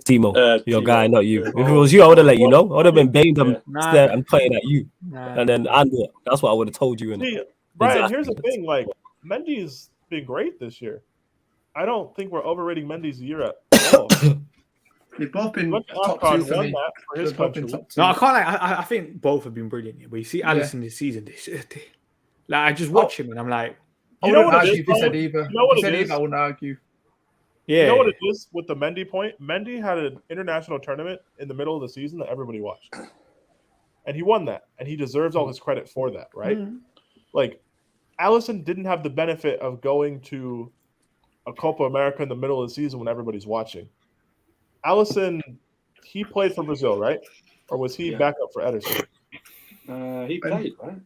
Timo, your Timo. guy, not you. If it was you, I would have let you know. I would have been banged them Nah. there and pointing at you. Nah. And then Andrew, that's what I would have told you. see, Brian, Exactly. here's the thing: like Mendy's been great this year. I don't think we're overrating Mendy's year at all. They've both been Look, top Afcon two for won me. that for his They've both been country. top two. No, I can't. I think both have been brilliant. But you see, Alisson this season, like I just watch him and I'm like, I You know wouldn't what it argue is, if he said bro? either. You know what If he it said is? either, I wouldn't argue. yeah, You know what it is with the Mendy point? Mendy had an international tournament in the middle of the season that everybody watched. And he won that. And he deserves all his credit for that, right? Mhm. Like, Alisson didn't have the benefit of going to a Copa America in the middle of the season when everybody's watching. Alisson, he played for Brazil, right? Or was he Yeah. backup for Ederson? He played, right?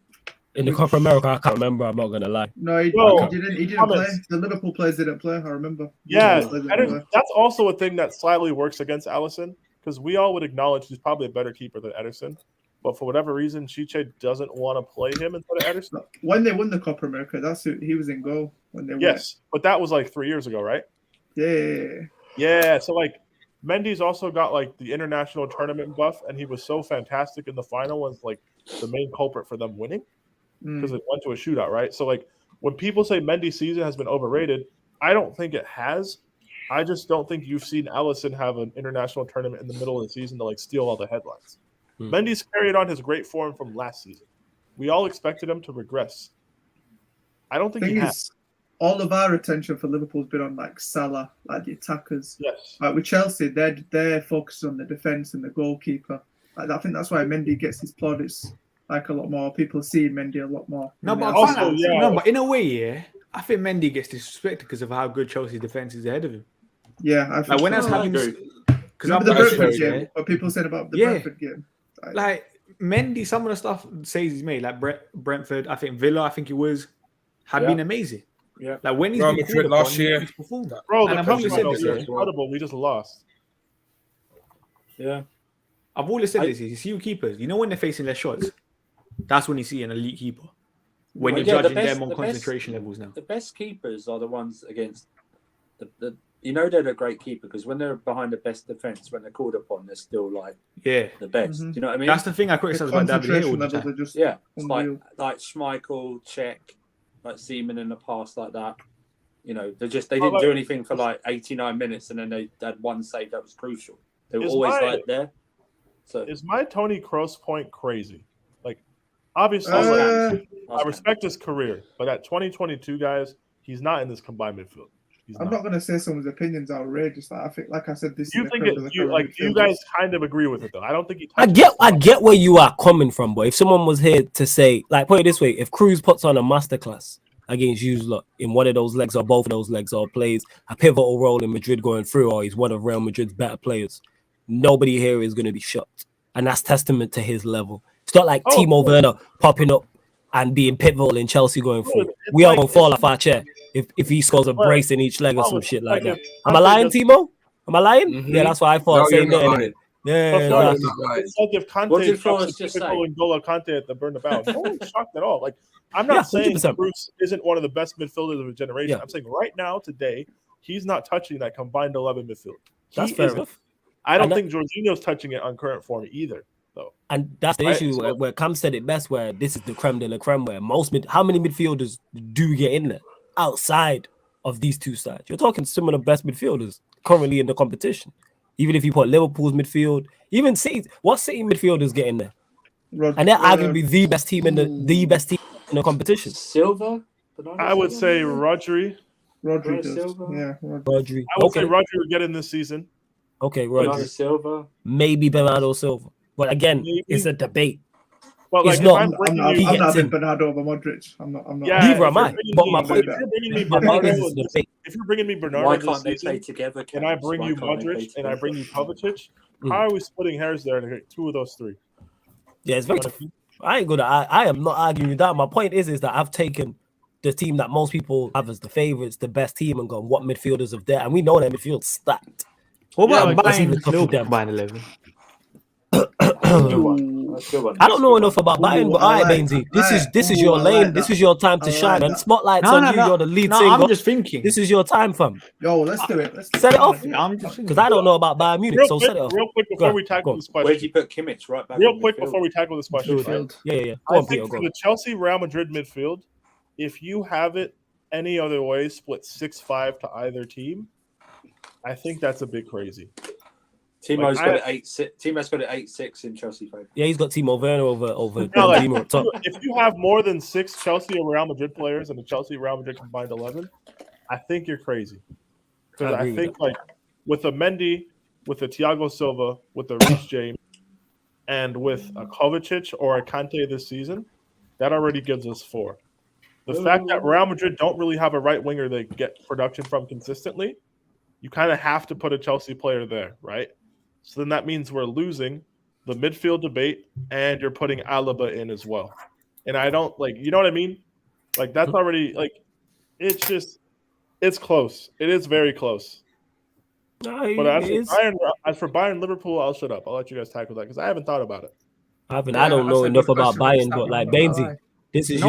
In the Copa America, I can't remember. I'm not gonna lie. No, he No, didn't. He didn't comments. play. The Liverpool players didn't play. I remember. Yeah, Liverpool players didn't play. that's also a thing that slightly works against Alisson because we all would acknowledge he's probably a better keeper than Ederson. But for whatever reason, Chiche doesn't want to play him instead of Ederson. No, when they won the Copa America, that's who he was in goal when they won. Yes, but that was like 3 years ago, right? Yeah. Yeah, so like Mendy's also got like the international tournament buff, and he was so fantastic in the final, was like the main culprit for them winning because it went to a shootout, right? So like when people say Mendy's season has been overrated, I don't think it has. I just don't think you've seen Alisson have an international tournament in the middle of the season to like steal all the headlines. Mendy's carried on his great form from last season. We all expected him to regress. I don't think he Thing has. is, all of our attention for Liverpool's been on like Salah, like the attackers. Yes. Like with Chelsea, they're focused on the defense and the goalkeeper. Like, I think that's why Mendy gets his plaudits like a lot more. People see Mendy a lot more. No, but Also, I find yeah. no, but in a way, yeah, I think Mendy gets disrespected because of how good Chelsea's defense is ahead of him. Yeah, I think Like when I was so. having, because Remember the I'm Brentford pretty sure, game? yeah, What people said about the Yeah. Brentford game? like Mendy, some of the stuff says he's made, like Brentford, I think Villa, I think it was, have been amazing. Yeah. Like when he's Real been Madrid called upon, last year. he's performed. Bro, And the I've always coach said was this, yeah. incredible. We just lost. Yeah. I've always said this: you see with keepers, you know when they're facing their shots, that's when you see an elite keeper. When Well, you're yeah, the judging best- them on the best- concentration levels now. The best keepers are the ones against the you know they're a great keeper because when they're behind the best defense, when they're called upon, they're still like Yeah, the best. Mhm. Do you know what I mean? that's the thing I The criticize about David Hill all concentration the levels time. are just yeah. It's unreal. like Schmeichel, Czech, like Seaman in the past, like that. You know, they Well, didn't like- do anything for like 89 minutes, and then they had one save that was crucial. They were Is always my- like there. So Is my Tony Kroos point crazy? Like, obviously, I respect his career, but at 2022, guys, he's not in this combined midfield. He's I'm not gonna say someone's opinions are outrageous. Like, I think, like I said, this Do you is think the it, you current like? Do you midfielders. guys kind of agree with it though? I don't think he. I touches get where you are coming from, but if someone was here to say, like, put it this way, if Cruz puts on a masterclass against you lot in one of those legs or both of those legs, or plays a pivotal role in Madrid going through, or he's one of Real Madrid's better players, nobody here is going to be shocked, and that's testament to his level. It's not like Timo Werner popping up and being pivotal in Chelsea going through. We all gonna fall off our chair if he scores a brace in each leg or some shit like that. Am I lying, Timo? Am I lying? Mhm. Yeah, that's what I thought. No, Same you're not there. lying. Yeah, But exactly. It's like if What Conte did drops Flores a just typical say? N'Golo Conte at the Bernabeu, no one's shocked at all. Like, I'm not Yeah, saying 100%. Bruce isn't one of the best midfielders of a generation. Yeah. I'm saying right now, today, he's not touching that combined 11 midfield. That's He fair isn't. enough. I don't And think Jorginho's touching it on current form either, though. And that's the Right, issue so- where Cam said it best, where this is the creme de la creme, where how many midfielders do get in there outside of these two sides? You're talking some of the best midfielders currently in the competition. Even if you put Liverpool's midfield, even City, what City midfielders get in there? And they're arguably the best team in the best team in the competition. Silva. Bernardo I would Silva, say maybe? Rodri. Rodri Bernardo does. Silva. Yeah, Rodri. Rodri. I would say Okay, Rodri would get in this season. okay, Bernardo Rodri. Silva. Maybe Bernardo Silva. But again, Maybe. it's a debate. But He's like, not- if I'm bringing I'm you, not gets a in. big Bernardo over Modric. I'm not. yeah, Neither if am you're I. bringing But me- my if point you're bringing me my point Bernardo, is it's a debate. if you're bringing me Bernardo, Why this can't they season, play together? and I Cams? bring Why you can't they play Modric and I together? bring you Kovacic, Mm. how are we splitting hairs there to get two of those three? Yeah, it's very tough. I ain't gonna. I am not arguing with that. My point is that I've taken the team that most people have as the favorites, the best team, and gone what midfielders of there, and we know that midfield stacked. What Yeah, about like, that's buying even tough to Liverpool depth. combined 11? That's a good one. I don't know enough about Bayern, but I alright, like Bainesy. that. This is Ooh, your I lane. like This that. is your time to I like shine, man. that. Spotlight's No, on no, you. no. You're the lead No, singer. I'm just thinking. This is your time, fam. Yo, let's do it. Let's do Set it off. I'm just Because I don't know about Bayern Munich, Real so quick, set it off. real quick Go before on, we tackle go this Where'd question. you put Kimmich? Right back. Real in quick midfield? before we tackle this question. Right? Midfield. Yeah. Go I on, think Peter. for Go. the Chelsea Real Madrid midfield, if you have it any other way, split 6-5 to either team, I think that's a bit crazy. Timo's got it 8-6. Timo's got it 8-6 in Chelsea favour. Yeah, he's got Timo Werner over No, like, Benzema up top. if you have more than 6 Chelsea or Real Madrid players and the Chelsea Real Madrid combined 11, I think you're crazy. Because I think like with a Mendy, with a Thiago Silva, with a Reece James, and with a Kovacic or a Kante this season, that already gives us 4. The fact that Real Madrid don't really have a right winger they get production from consistently, you kind of have to put a Chelsea player there, right? So then that means we're losing the midfield debate, and you're putting Alaba in as well. And I don't like, you know what I mean? Like that's already like, it's close. It is very close. No, But as for Bayern Liverpool, I'll shut up. I'll let you guys tackle that because I haven't thought about it. I don't know enough about Bayern, but like Bainesy, this is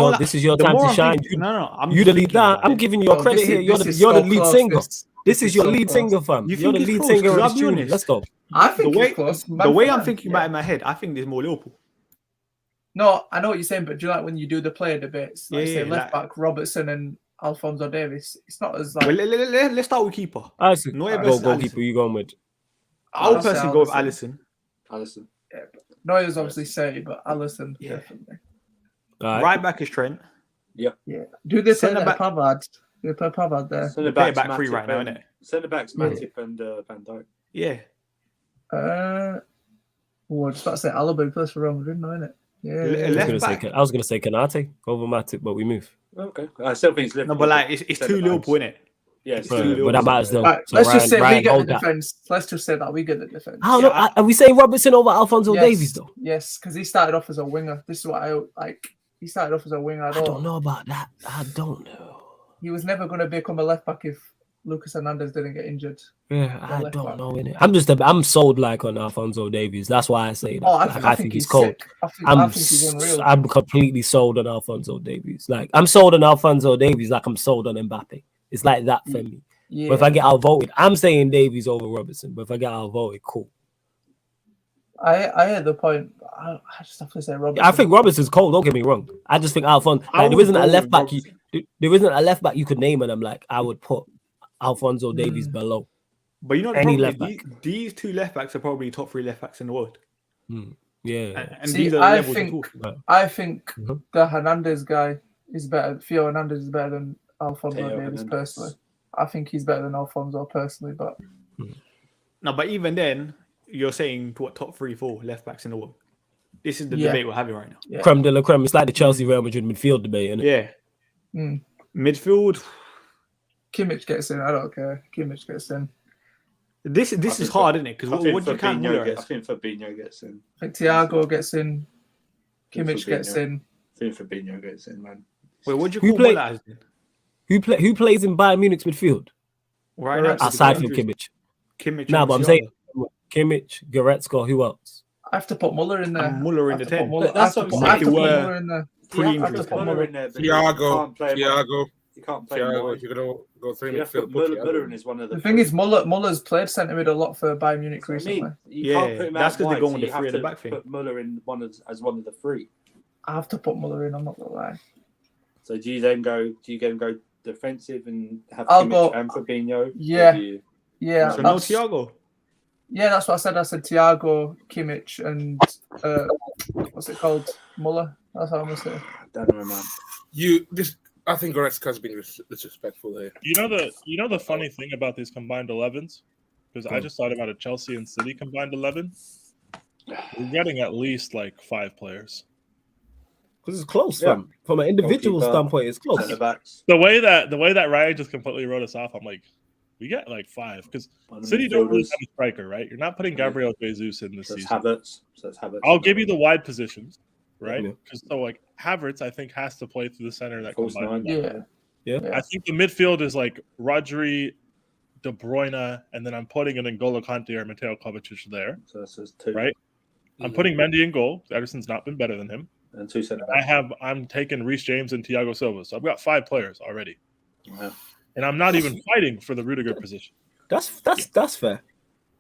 your time to shine. You the lead. I'm giving you your credit here. You're the lead singer. This is your lead singer, fam. You're the lead singer of the stream. Let's go. I think it's close. The way I'm thinking about it in my head, I think there's more Liverpool. No, I know what you're saying, but do you like when you do the player debates? Like say left like- back Robertson and Alphonso Davies. It's not as like. Well, let's start with keeper. Go goalkeeper. You going with? I'll I'll say personally go with Alisson. Alisson. Yeah, but Neuer's obviously say, but Alisson definitely. Right back is Trent. Yeah. Do they play Centre that back- Pavard? Do they play Pavard there? Centre Play backs back 3 right now, innit? Centre backs Matip and Van Dijk. Yeah. I was about to say Alaba plays for Real Madrid now, innit? Yeah. Left back. I was gonna say Kanate over Matip, but we move. Okay. I still think it's Liverpool. No, but like it's Centre too backs. Liverpool, innit? Yeah, it's But too Liverpool. that matters though. Right, So let's just say we get the hold that. defense. Let's just say that we get the defense. I don't know. Are we saying Robertson over Alphonso Yes, Davies though? Yes, because he started off as a winger. This is what I like. He started off as a winger. I don't know about that. I don't know. He was never going to become a left back if Lucas Hernandez didn't get injured. Yeah, I left don't back. know. Innit? I'm sold like on Alphonso Davies. That's why I say that. Oh, Like, I think he's sick. cold. I think he's unreal. I'm completely sold on Alphonso Davies. Like I'm sold on Alphonso Davies. Like I'm sold on Mbappe. It's like that for me. Yeah. But if I get outvoted, I'm saying Davies over Robertson. But if I get outvoted, cool. I heard the point. I just have to say Robertson. I think Robertson's cold. Don't get me wrong. I just think Alphonso. Like, there isn't a left back. There isn't a left back you could name, and I'm like, I would put Alphonso Davies below. But you know, Any the left problem is these 2 left backs are probably top 3 left backs in the world. Yeah. And See, these are the I levels think- we're talking about. I think the Hernandez guy is better. Theo Hernandez is better than Alphonso Theo Davies Hernandez. personally. I think he's better than Alphonso personally, but No, but even then, you're saying what top 3, 4 left backs in the world. This is the Yeah. debate we're having right now. yeah. Creme de la creme. It's like the Chelsea Real Madrid midfield debate, isn't it? Yeah. Mm. Midfield. Kimmich gets in. I don't care. Kimmich gets in. This is hard, isn't it? Because what do you count Muller I as? think Fabinho gets in. I think Thiago gets in. Kimmich gets in. I think Fabinho gets in, man. Wait, what do you Who call play- Muller as? then? Who plays in Bayern Munich's midfield Right now, aside from Kimmich? Kimmich. Nah, and but I'm Thiago. saying Kimmich, Goretzka, who else? I have to put Muller in there. And Muller in the 10. I have That's to what put I'm I have to saying. put They were Muller in there. pre-injury. I have to put Muller in there. But Thiago. You can't play him Thiago, wide. if you're gonna go 3 You have to midfield, put put Muller in Thiago. as one of the. The thing is, Muller's played centre mid a lot for Bayern Munich I recently. mean, you can't put him that's out 'cause they're wide, going so with you the have 3 at the to back thing. put Muller in as one of the 3. I have to put Muller in. I'm not gonna lie. So do you then go defensive and have I'll Kimmich go- and Fabinho? Yeah. Or do you- Yeah, So no that's, Thiago. yeah, that's what I said. I said Thiago, Kimmich, and what's it called? Muller. That's what I'm gonna say. I don't know, man. I think Goretzka's been disrespectful here. You know the funny thing about these combined 11s, because I just thought about a Chelsea and City combined 11. We're getting at least like 5 players. Because it's close, Yeah. from an individual Goalkeeper, standpoint. It's close. Centre backs. The way that Ryan just completely wrote us off, I'm like, we get like 5 because City don't really have a striker, right? You're not putting Gabriel Jesus in this So it's season. Havertz. So it's Havertz. I'll give you the wide positions, right? Yeah. Because so like Havertz, I think has to play through the center of that False combined. nine. Yeah. I think the midfield is like Rodri, De Bruyne, and then I'm putting an N'Golo Kante or Matteo Kovacic there, So that's 2. right? I'm putting Mendy in goal. Ederson's not been better than him. And 2 centre backs. I'm taking Reece James and Thiago Silva. So I've got 5 players already. Wow. And I'm not even fighting for the Rudiger position. That's fair.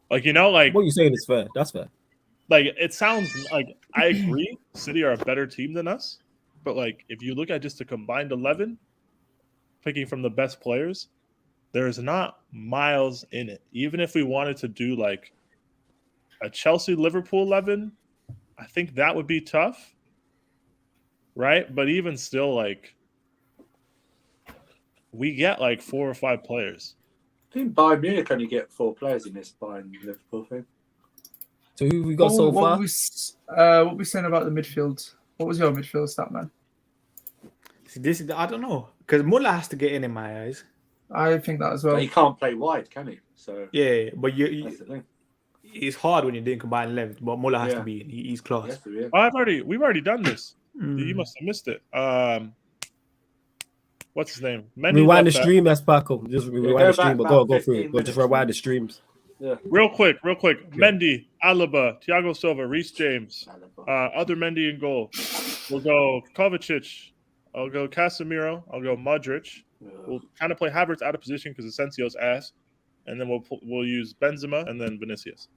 Like, you know, like What you saying is fair. That's fair. like it sounds like I agree City are a better team than us. But like if you look at just a combined 11, picking from the best players, there's not miles in it. Even if we wanted to do like a Chelsea-Liverpool 11, I think that would be tough. Right? But even still, like, we get like 4 or 5 players. I think Bayern Munich only get 4 players in this Bayern Liverpool thing. So who we got so far? What we saying about the midfield? What was your midfield stat, man? This I don't know because Muller has to get in my eyes. I think that as well. But he can't play wide, can he? So Yeah, but that's the thing. it's hard when you're doing combined 11. But Muller has to be in. He's He class. has to be in. We've already done this. Mm. You must have missed it. What's his name? Mendy Rewind the left back. stream, as Paco. Just rewind go the stream, back but go about through 15 it. Go just minutes. rewind the streams. Real quick. Mendy, Alaba, Thiago Silva, Reece James, other Mendy in goal. We'll go Kovacic. I'll go Casemiro. I'll go Modric. We'll kind of play Havertz out of position because Asensio's ass, and then we'll use Benzema and then Vinicius.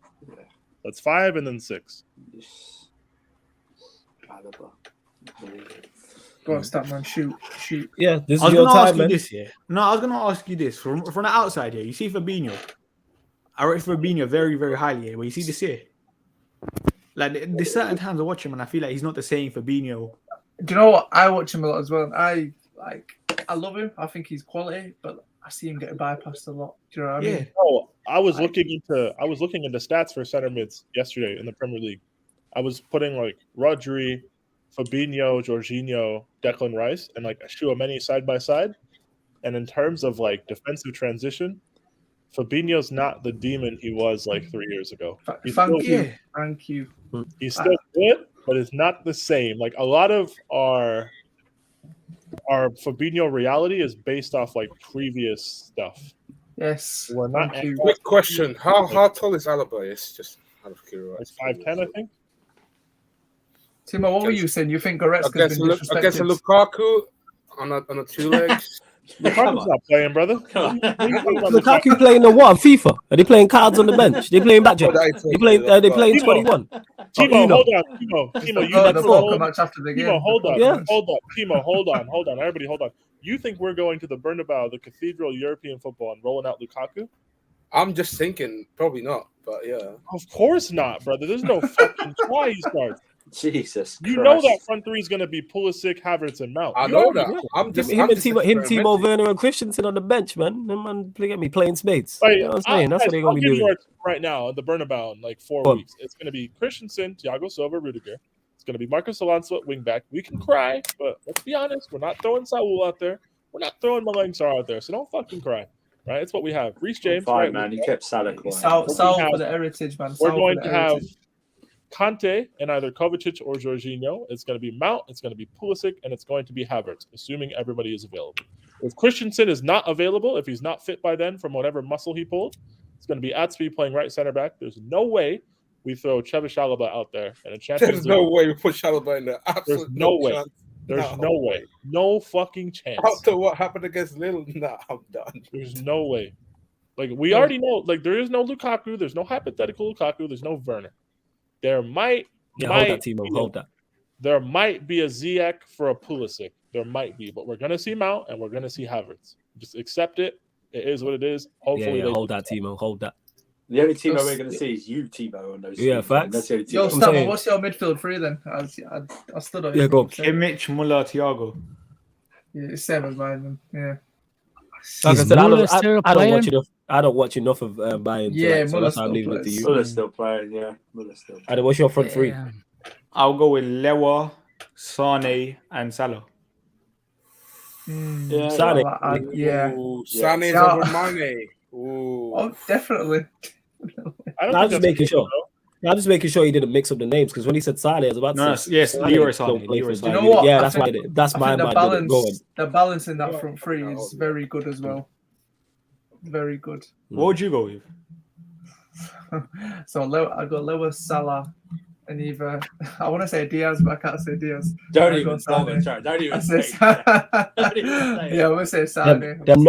That's 5 and then 6. Go on, stat man. Shoot. Yeah, this I is was your going to ask time, you man. this, yeah. No, I was going to ask you this from the outside here. You see Fabinho. I rate Fabinho very, very highly here. But you see this here. Like there's certain times I watch him and I feel like he's not the same Fabinho. Do you know what? I watch him a lot as well. I love him. I think he's quality, but I see him getting bypassed a lot. Do you know what I mean? Oh, I was looking into stats for center mids yesterday in the Premier League. I was putting like Rodri, Fabinho, Jorginho, Declan Rice, and like Chouameni side by side. And in terms of like defensive transition, Fabinho's not the demon he was like 3 years ago. Thank you. He's still good, but it's not the same. Like a lot of our Fabinho reality is based off like previous stuff. Yes. We're not. Thank you. Quick question: How tall is Alaba? It's just out of curiosity. It's 5'10", I think. Timo, what were you saying? You think Goretzka's Against been disrespected? against Lukaku on a 2 legs. Lukaku's not playing, brother. Lukaku playing the what? FIFA? Are they playing cards on the bench? They playing backjack? They playing 21? Timo, hold on. Timo, you Oh, think the we're World going- Cup match after the game. Timo, hold on. Yeah. Hold up. Timo, hold on. Everybody, hold on. You think we're going to the Bernabeu, the cathedral of European football, and rolling out Lukaku? I'm just thinking, probably not, but yeah. Of course not, brother. There's no fucking try he starts. Jesus You Christ. know that front three is going to be Pulisic, Havertz, and Mount. I You know already that. I'm just Him, and Timo, experimenting. Werner, and Christensen on the bench, man. Them man, look at me playing spades. Like, You know what I'm saying? That's what they're I'll gonna be give you doing. our right now at the Bernabeu in like 4 Go on. weeks. It's going to be Christensen, Thiago Silva, Rudiger. It's going to be Marcos Alonso at wingback. We can cry, but let's be honest. We're not throwing Saul out there. We're not throwing Malang Sarr out there. So don't fucking cry. Right? It's what we have. Reece James. Fine, right, man. You kept Salah quiet. Sal We have- for the heritage, man. We're Sal going for to the have heritage. Conte and either Kovacic or Jorginho. It's going to be Mount, it's going to be Pulisic, and it's going to be Havertz, assuming everybody is available. If Christensen is not available, if he's not fit by then from whatever muscle he pulled, it's going to be Atsby playing right center back. There's no way we throw Chevy Chalaba out there and a Champions There's no League. way we put Chalaba in there. There's Absolutely no way. chance. There's no way. No fucking chance. After what happened against Lille, nah, I'm done. There's no way. Like, we already know, like, there is no Lukaku. There's no hypothetical Lukaku. There's no Werner. There might Yeah, hold that, Timo. Hold that. There might be a Ziyech for a Pulisic. There might be, but we're going to see Mount and we're going to see Havertz. Just accept it. It is what it is. Hopefully, Yeah, hold that, Timo. Hold that. The only Timo we're going to see is you, Timo, on those. Yeah, teams, facts. man. That's the only Yo, Timo. I'm Stammer, saying- what's your midfield three then? I stood on it. Yeah, go on. Kimmich, Muller, Thiago. Yeah, it's same as mine, man. Yeah. Like I Is said, Muller still I don't playing? watch enough. I don't watch enough of Bayern. Yeah, tonight, so Muller's that's why I'm still leaving it to plays. you. Muller's still playing, yeah. Muller's still playing. Adam, what's your front three? Yeah. I'll go with Lewa, Sane, and Salah. Yeah, Sane. Yeah. Ooh, Sane's Yeah. over Mane. Ooh. Oh, definitely. I don't I'm think just that's making good, sure. though. I'm just making sure he didn't mix up the names because when he said Sane, I was about to No, say. yes, Sane Leroy don't Sane, play Leroy for Sane. You Bayern. know what? Yeah, I that's think- my. That's I my think the mind. balance, the balance in that front three is very good as well. Very good. What would you go with? So I got Lewa, Salah, and either I want to say Diaz, but I can't say Diaz. Don't I'll even go Saturday. bother. Don't even I say say that. Don't even say yeah, it. we'll say Saturday. Them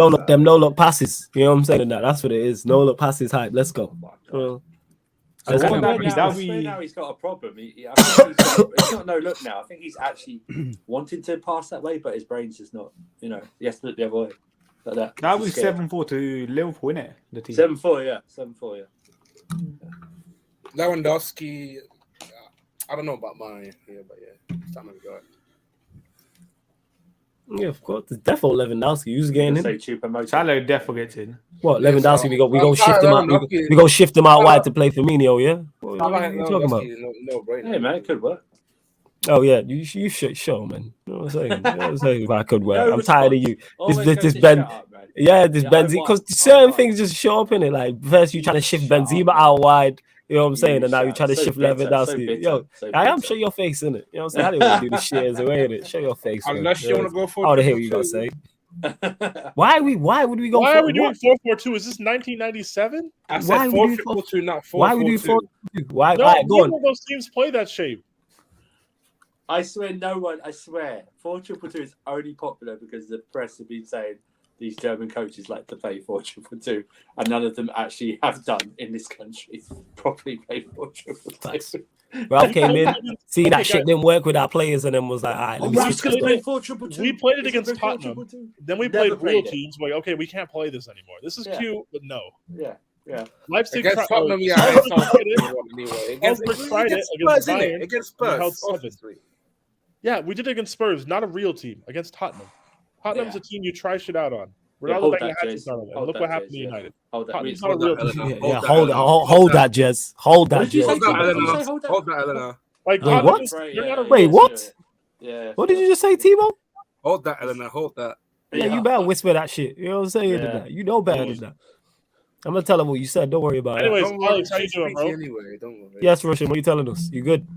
no look passes. You know what I'm saying? That's what it is. No look passes hype. Let's go. So I I swear swear now he's got a problem. I think it's not no look now. I think he's actually wanting to pass that way, but his brain's just not. You know, he has to look the other way. Like that. That was 7-4 to Liverpool, innit? The team. 7-4, yeah. 7-4, yeah. Lewandowski, I don't know about mine here, but yeah, it's time to go. Yeah, of course. It's definitely Lewandowski. Who's getting in? Salah definitely gets in. What, Lewandowski? We go shift him out. We go shift him out wide to play Firmino. Yeah. What are you talking about? Hey man, it could work. Oh yeah, you show man. You know what I'm saying? You know what I'm saying? If I could work, I'm tired of you. This Ben, this Benzema, because certain things just show up in it. Like first you trying to shift Benzema out wide. You know what I'm saying? And now you're trying to shift Lewandowski. Yo, I am show your face in it. You know what I'm saying? I didn't want to do the shares away in it. Show your face. Unless you want to go for. I want to hear what you gotta say. Why would we go? Why are we doing 4-4-2? Is this 1997? I said 4-4-2, not 4-4-2. Why would we do 4-4-2? Why? No, none of those teams play that shape. I swear, no one. I swear, 4-4-2 is only popular because the press have been saying these German coaches like to play 4-4-2, and none of them actually have done in this country properly play 4-4-2. Ralph came in, see that shit didn't work with our players, and then was like, all right, let me we played it against Tottenham. Then we played real teams. Like, okay, we can't play this anymore. This is cute, but no. Yeah. Leipzig against Tottenham, yeah. Against Spurs. Yeah, we did it against Spurs, not a real team, against Tottenham. Tottenham's a team you try shit out on. Ronaldo back hat-trick on them, and look what happened to United. Hold that, Jez. Hold that, Jez. Hold that, Eleanor. Like, wait, what? Wait, what? Yeah. What did you just say, Timo? Hold that, Eleanor. Hold that. Yeah, you better whisper that shit. You know what I'm saying? Yeah. You know better than that. I'm gonna tell him what you said. Don't worry about it. Anyways, Alex, how you doing, bro? Anyway, don't worry. Yes, Russian. What are you telling us? You good?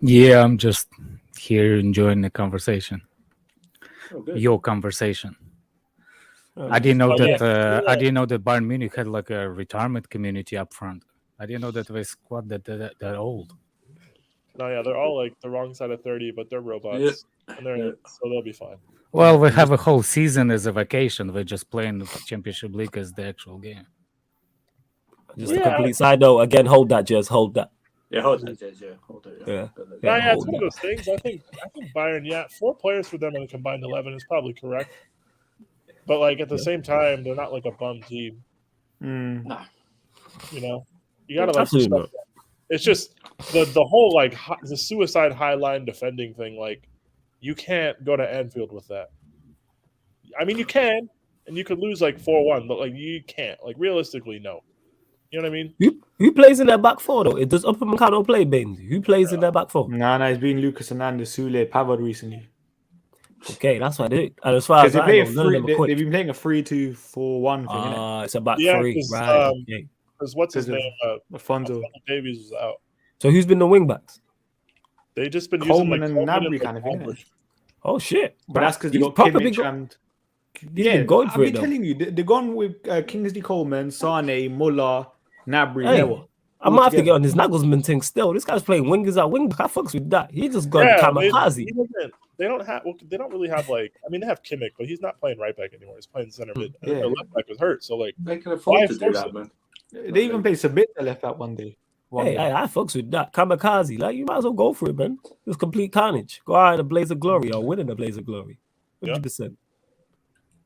Yeah, I'm just here enjoying the conversation. Your conversation. I didn't know that. I didn't know that Bayern Munich had like a retirement community up front. I didn't know that they squad that old. No, yeah, they're all like the wrong side of 30, but they're robots, and so they'll be fine. Well, we have a whole season as a vacation. We're just playing the Championship League as the actual game. Just a complete side note. Again, hold that, Jez. Hold that. Yeah, hold that, Jez. Yeah, hold it. Yeah, it's one of those things. I think Bayern, 4 players for them in a combined 11 is probably correct. But like at the same time, they're not like a bum team. No. You know, you gotta like. It's just the whole like the suicide high line defending thing. Like, you can't go to Anfield with that. I mean, you can, and you could lose like 4-1, but like you can't. Like realistically, no. You know what I mean? Who plays in that back four though? It does Upamecano play, Baines? Who plays in that back four? No, it's been Lucas Hernandez, Sule, Pavard recently. Okay, that's what I do. And as far as I know, they've been playing a 3-2-4-1 thing. It's a back three, right? Because what's his name? Alfonso Davies is out. So who's been the wing backs? They just been Coleman using and Gnabry kind of thing. Oh shit! But that's because they got Kimmich and I've been telling you, they're gone with Kingsley Coleman, Sane, Muller, Gnabry. I might have to get on this Nagelsmann thing still. This guy's playing wingers at wing back. I fucks with that. He just got kamikaze. They don't really have like. I mean, they have Kimmich, but he's not playing right back anymore. He's playing center mid. Their left back was hurt, so like they can afford to do that, man. They even played Sabitzer left out one day. I fucks with that kamikaze. Like you might as well go for it, man. It's complete carnage. Go out in a blaze of glory or win in a blaze of glory. 100%.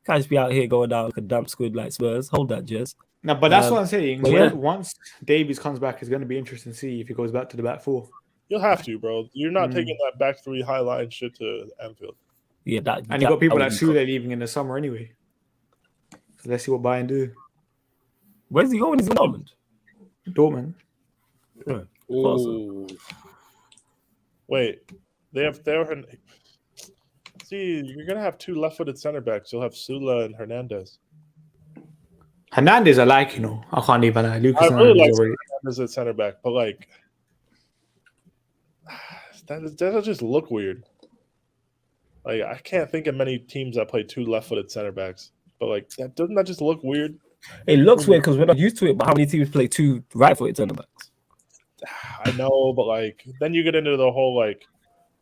Can't just be out here going down like a damp squid like Spurs. Hold that, Jez. No, but that's what I'm saying. Once Davies comes back, it's going to be interesting to see if he goes back to the back four. You'll have to, bro. You're not taking that back three high line shit to Anfield. Yeah, and you got people like Sule leaving in the summer anyway. So let's see what Bayern do. Where's he going? He's in Dortmund. Dortmund. Yeah. Wait, they're see. You're gonna have 2 left-footed center backs. You'll have Sula and Hernandez. Hernandez, I like, I can't even lie. Lucas I really like Hernandez at center back, but like that doesn't just look weird. Like I can't think of many teams that play 2 left-footed center backs, but like doesn't that just look weird? It looks weird because we're not used to it. But how many teams play 2 right-footed center backs? I know, but like then you get into the whole like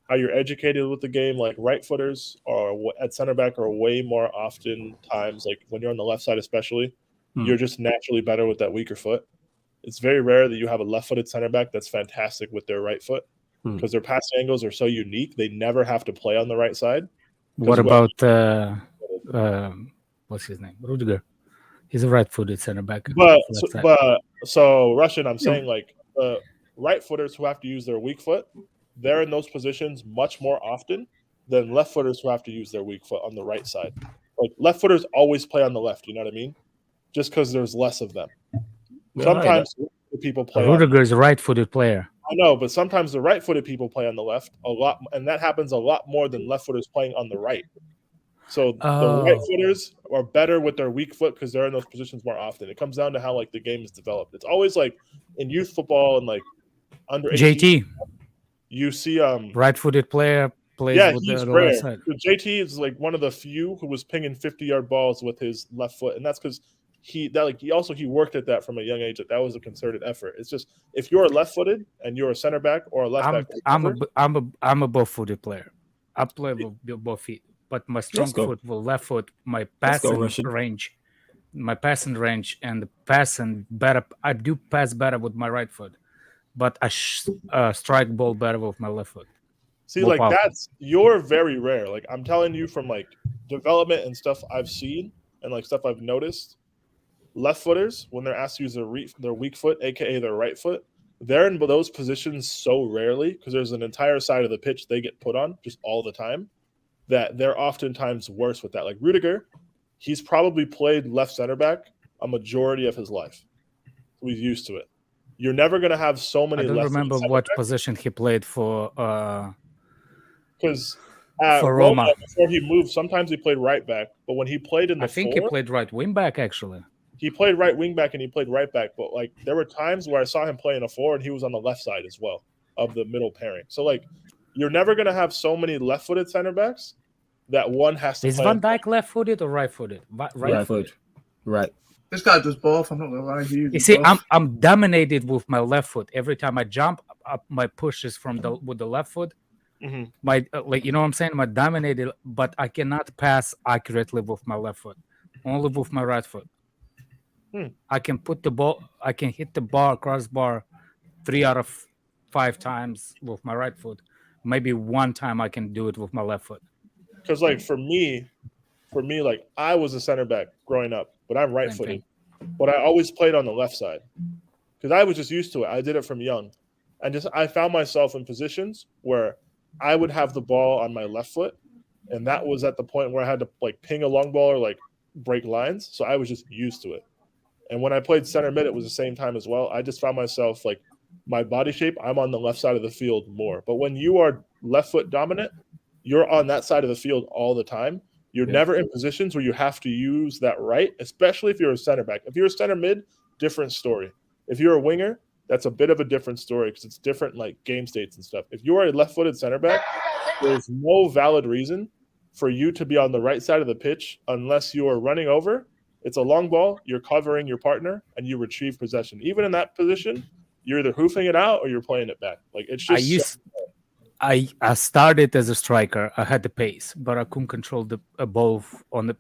how you're educated with the game. Like right footers are at center back are way more often times like when you're on the left side, especially, you're just naturally better with that weaker foot. It's very rare that you have a left-footed center back that's fantastic with their right foot because their passing angles are so unique. They never have to play on the right side. What about what's his name? Rudiger. He's a right-footed center back. So Russian, I'm saying like right-footers who have to use their weak foot, they're in those positions much more often than left-footers who have to use their weak foot on the right side. Like left-footers always play on the left. You know what I mean? Just because there's less of them. Sometimes people play. Rudiger is a right-footed player. I know, but sometimes the right-footed people play on the left a lot, and that happens a lot more than left-footers playing on the right. So the right-footers are better with their weak foot because they're in those positions more often. It comes down to how like the game is developed. It's always like in youth football and like under 18, JT. You see right-footed player plays with the rare. left side. JT is like one of the few who was pinging 50-yard balls with his left foot, and that's because he worked at that from a young age. That was a concerted effort. It's just if you're left-footed and you're a center back or a left back, I'm a both-footed player. I play with both feet, but my strong foot with left foot, my passing range, and the passing better. I do pass better with my right foot, but I strike ball better with my left foot. See, more like powerful. You're very rare. Like I'm telling you from like development and stuff I've seen and like stuff I've noticed. Left-footers, when they're asked to use their weak foot, aka their right foot, they're in those positions so rarely because there's an entire side of the pitch they get put on just all the time that they're oftentimes worse with that. Like Rudiger, he's probably played left center back a majority of his life. We're used to it. You're never going to have so many. I don't remember what position he played for. Because for Roma before he moved, sometimes he played right back, but when he played in the I think he played right wing back actually. He played right wing back and he played right back, but like there were times where I saw him play in a 4 and he was on the left side as well of the middle pairing. So like you're never going to have so many left-footed center backs that one has to. Is Van Dijk left-footed or right-footed? Right-footed. Right. This guy does both. I'm not gonna lie. You see, I'm dominated with my left foot. Every time I jump, my push is with the left foot. Mm-hmm. My you know what I'm saying? I'm dominated, but I cannot pass accurately with my left foot. Only with my right foot. I can hit the bar, crossbar 3 out of 5 times with my right foot. Maybe one time I can do it with my left foot. Because like for me, like I was a center back growing up, but I'm right-footed. But I always played on the left side because I was just used to it. I did it from young, and I found myself in positions where I would have the ball on my left foot, and that was at the point where I had to like ping a long ball or like break lines. So I was just used to it. And when I played center mid, it was the same time as well. I just found myself like my body shape, I'm on the left side of the field more. But when you are left foot dominant, you're on that side of the field all the time. You're never in positions where you have to use that right, especially if you're a center back. If you're a center mid, different story. If you're a winger, that's a bit of a different story because it's different like game states and stuff. If you are a left-footed center back, there's no valid reason for you to be on the right side of the pitch unless you are running over. It's a long ball, you're covering your partner, and you retrieve possession. Even in that position, you're either hoofing it out or you're playing it back. Like it's just. I started as a striker. I had the pace, but I couldn't control the ball on the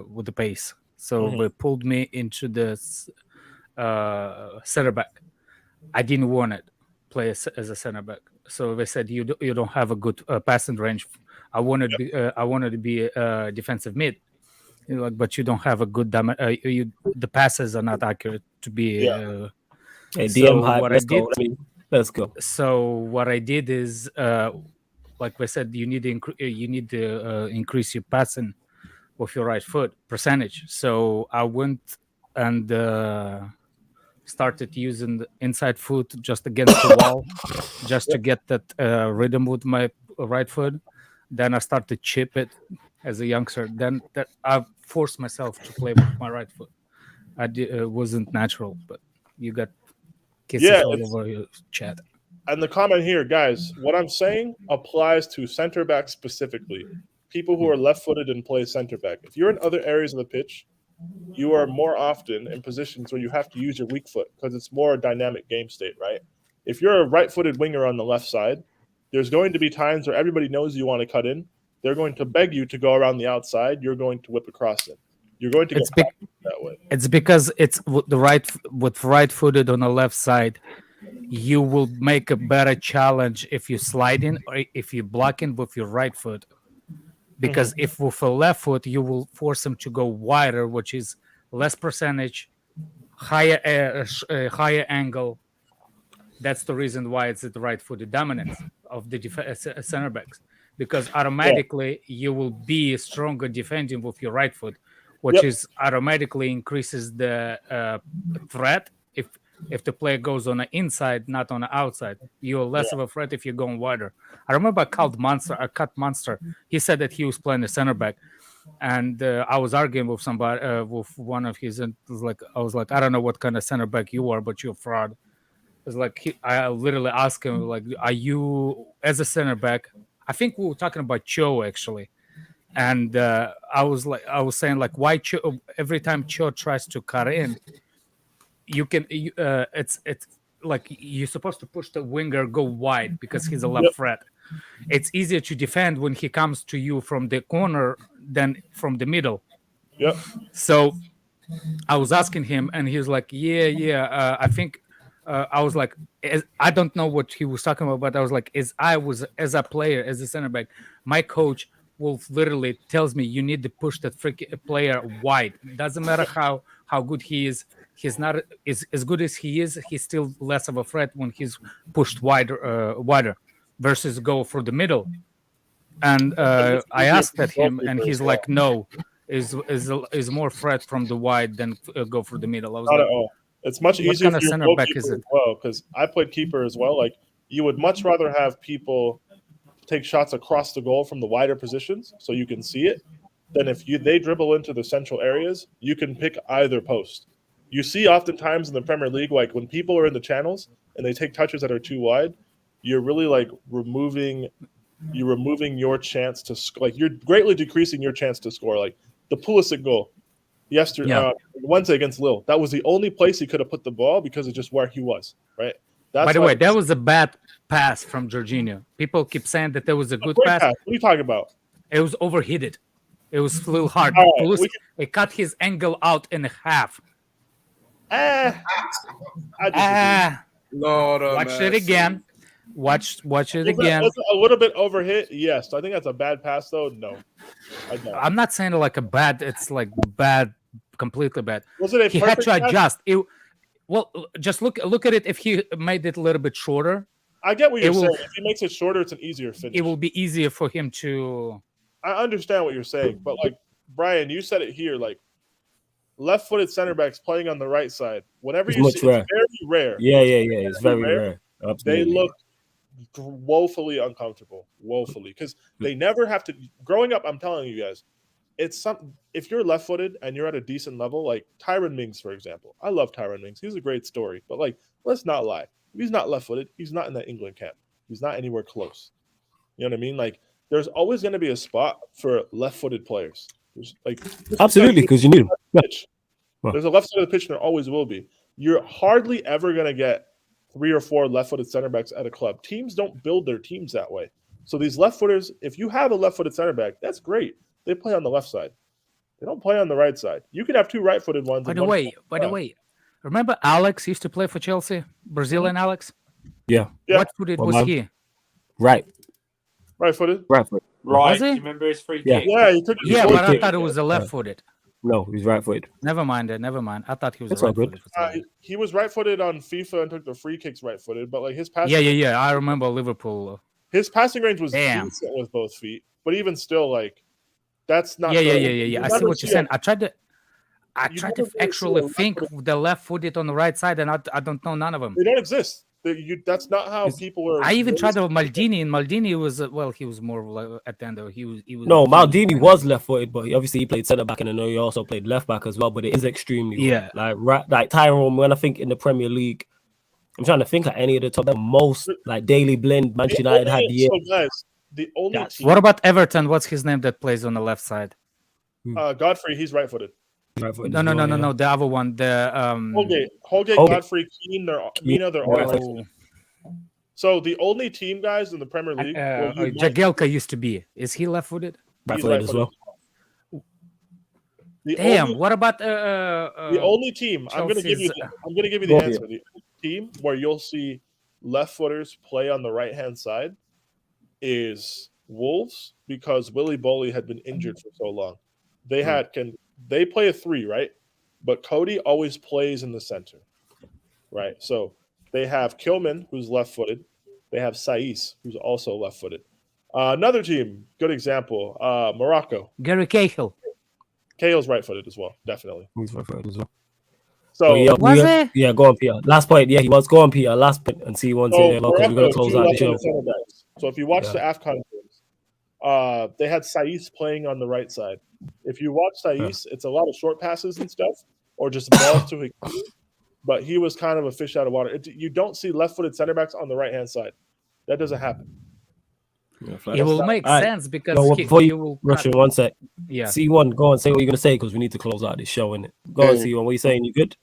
with the pace. So they pulled me into the center back. I didn't want to play as a center back. So they said you don't have a good passing range. I wanted to be a defensive mid. But you don't have a good the passes are not accurate to be. DM hype. Let's go. So what I did is, like I said, you need to increase your passing with your right foot percentage. So I went and started using the inside foot just against the wall, just to get that rhythm with my right foot. Then I started to chip it as a youngster. Then that I forced myself to play with my right foot. It wasn't natural, but you got kisses all over your chat. And the comment here, guys, what I'm saying applies to center back specifically. People who are left-footed and play center back. If you're in other areas of the pitch you are more often in positions where you have to use your weak foot because it's more a dynamic game state, right? If you're a right-footed winger on the left side, there's going to be times where everybody knows you want to cut in. They're going to beg you to go around the outside. You're going to whip across it. You're going to get that way. It's because it's with right-footed on the left side. You will make a better challenge if you slide in or if you block in with your right foot. Because if with a left foot, you will force him to go wider, which is less percentage, higher angle. That's the reason why it's the right-footed dominance of the center backs. Because automatically you will be stronger defending with your right foot, which is automatically increases the threat. If the player goes on the inside, not on the outside, you're less of a threat if you're going wider. I remember Cut Monster. He said that he was playing the center back, and I was arguing with somebody, with one of his, and I was like, I don't know what kind of center back you are, but you're a fraud. It's like I literally asked him, like, are you as a center back? I think we were talking about Cho actually, and I was saying like, why Cho, every time Cho tries to cut in, it's like you're supposed to push the winger go wide because he's a left threat. It's easier to defend when he comes to you from the corner than from the middle. Yep. So I was asking him, and he was like, I think. I was like, I don't know what he was talking about, but I was like, as a player, as a center back, my coach will literally tells me you need to push that player wide. Doesn't matter how good he is. He's not as good as he is. He's still less of a threat when he's pushed wider versus go for the middle. And I asked at him, and he's like, no, is more threat from the wide than go for the middle. I was not like, at all. It's much easier for your goalkeeper as well, because I played keeper as well. Like, you would much rather have people take shots across the goal from the wider positions so you can see it than if they dribble into the central areas, you can pick either post. You see oftentimes in the Premier League, like when people are in the channels and they take touches that are too wide, you're really like removing your chance to score. Like, you're greatly decreasing your chance to score. Like the Pulisic goal yesterday, Wednesday against Lille. That was the only place he could have put the ball because of just where he was, right? By the way, that was a bad pass from Jorginho. People keep saying that there was a good pass. What are you talking about? It was overheated. It was a little hard. It cut his angle out in half. Watch it again. Watch it again. Was it a little bit overhit? Yes. I think that's a bad pass, though. No, I don't. I'm not saying like a bad. It's like bad, completely bad. Was it? He had to adjust. Well, just look at it. If he made it a little bit shorter, I get what you're saying. If he makes it shorter, it's an easier finish. It will be easier for him to. I understand what you're saying, but like Brian, you said it here, like left-footed center backs playing on the right side. Whenever you see, it's very rare. Yeah. It's very rare. Absolutely. They look woefully uncomfortable, because they never have to. Growing up, I'm telling you guys, it's something. If you're left-footed and you're at a decent level, like Tyron Mings, for example, I love Tyron Mings. He's a great story, but like, let's not lie. If he's not left-footed, he's not in that England camp. He's not anywhere close. You know what I mean? Like, there's always going to be a spot for left-footed players. There's like absolutely, because you need them. There's a left side of the pitch, and there always will be. You're hardly ever going to get 3 or 4 left-footed center backs at a club. Teams don't build their teams that way. So these left-footers, if you have a left-footed center back, that's great. They play on the left side. They don't play on the right side. You can have 2 right-footed ones. By the way, remember Alex used to play for Chelsea? Brazilian Alex? Yeah. What footed was he? Right. Right-footed? Right-footed. Right. Was he? Remember his free Yeah. kick? Yeah, he took but I thought it was a left-footed. No, he's right-footed. Never mind. I thought he was That's a all good. right-footed. He was right-footed on FIFA and took the free kicks right-footed, but like his passing. Yeah. I remember Liverpool. His passing range was decent with both feet, but even still, like, that's not. Yeah. I see what you're saying. I tried to actually think of the left-footed on the right side, and I don't know none of them. They don't exist. That's not how people are. I even tried with Maldini, and Maldini was he was more like at the end. He was. No, Maldini was left-footed, but he played centre back, and I know he also played left back as well. But it is extremely like Tyrone. When I think in the Premier League, I'm trying to think of any of the top. The most like Daily Blind, Manchester United had the year. So guys, the only team, what about Everton? What's his name that plays on the left side? Godfrey, he's right-footed. No. The other one, the Holgate, Godfrey, Keane, they're all right. So the only team, guys, in the Premier League. Jagielka used to be. Is he left-footed? Right-footed as well. What about the only team? I'm going to give you the answer. The only team where you'll see left-footers play on the right-hand side is Wolves, because Willy Bolly had been injured for so long. They play a 3, right? But Cody always plays in the center, right? So they have Kilman, who's left-footed. They have Saiss, who's also left-footed. Another team, good example, Morocco. Gary Cahill. Cahill's right-footed as well, definitely. He's right-footed as well. So yeah, go on, Peter. Last point. Yeah, he was. Go on, Peter. Last point, and see once we're gonna close out the show. So if you watch the AFCON games, they had Saiss playing on the right side. If you watch Saiss, it's a lot of short passes and stuff, or just balls to Hakeem. But he was kind of a fish out of water. You don't see left-footed center backs on the right-hand side. That doesn't happen. It will make sense because before you will rush in 1 sec. Yeah. C1, go on, say what you're gonna say because we need to close out this show, innit? Go on, C1. What are you saying? You good?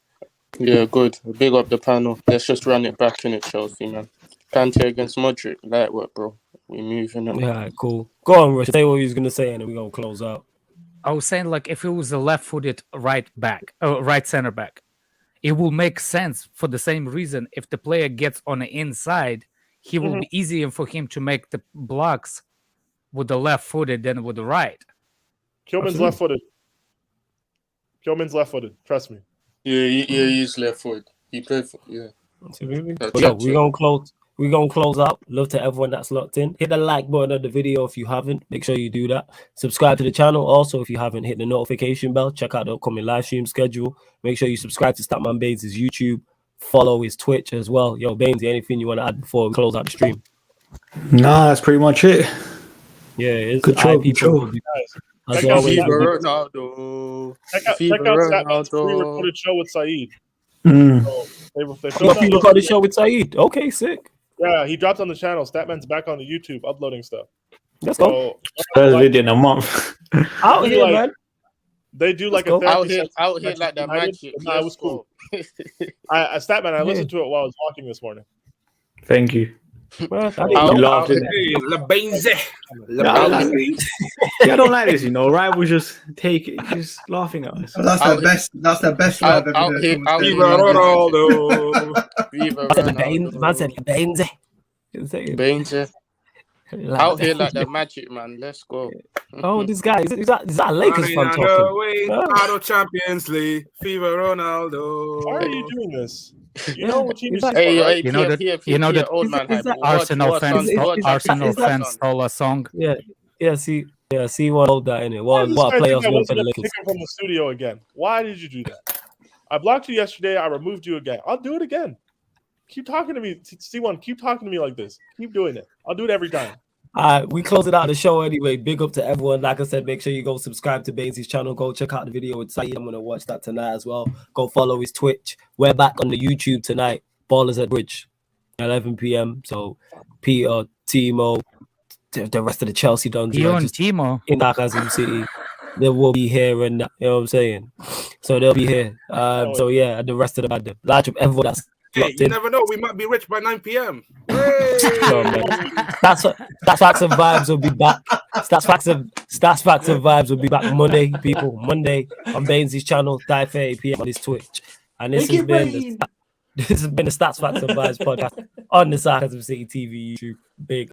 Yeah, good. Big up the panel. Let's just run it back in it, Chelsea, man. Kante against Modric. Light work, bro. We moving on. Yeah, cool. Go on, Rush. Say what you was gonna say, and then we're gonna close out. I was saying, like, if it was a left-footed right center back, it will make sense for the same reason. If the player gets on the inside, he will be easier for him to make the blocks with the left-footed than with the right. Kilman's left-footed. Trust me. Yeah, he's left-footed. He played for We're gonna close out. Love to everyone that's locked in. Hit the like button of the video if you haven't. Make sure you do that. Subscribe to the channel. Also, if you haven't, hit the notification bell. Check out the upcoming live stream schedule. Make sure you subscribe to Statman Baines' YouTube. Follow his Twitch as well. Yo, Baines, anything you want to add before we close out the stream? Nah, that's pretty much it. Yeah, it's good show. Good show. Check out Statman's pre-recorded show with Saeed. Pre-recorded show with Saeed. Okay, sick. Yeah, he dropped on the channel. Statman's back on the YouTube uploading stuff. Let's go. First video in a month. Out here, man. They do like a out here like that magic. No, it was cool. Statman, I listened to it while I was walking this morning. Thank you. Well, I don't like this, Rivals just laughing at us. That's the best live ever. Out here, out here like the magic, man. Let's go. Oh, this guy is that a Lakers fan talking? Auto Champions League, Fever Ronaldo. Why are you doing this? You know what team is that old man Arsenal fans stole a song. See what hold that in it. What playoffs win for the Lakers? Pick him from the studio again. Why did you do that? I blocked you yesterday. I removed you again. I'll do it again. Keep talking to me, C1. Keep talking to me like this. Keep doing it. I'll do it every time. We close it out the show anyway. Big up to everyone. Like I said, make sure you go subscribe to Baines' channel. Go check out the video with Saeed. I'm gonna watch that tonight as well. Go follow his Twitch. We're back on the YouTube tonight. Ballers at Bridge, 11 p.m. So Peter, Timo, the rest of the Chelsea dons Timo in Sarcasm City. They will be here, and you know what I'm saying. So they'll be here. So yeah, and the rest of the large up everyone that's. Hey, you never know. We might be rich by 9 p.m. That's facts and vibes will be back. Stats facts and vibes will be back Monday, people. Monday on Baines' channel, 8 p.m. on his Twitch. And this has been the Stats Facts and Vibes podcast on the Sarcasm City TV YouTube. Big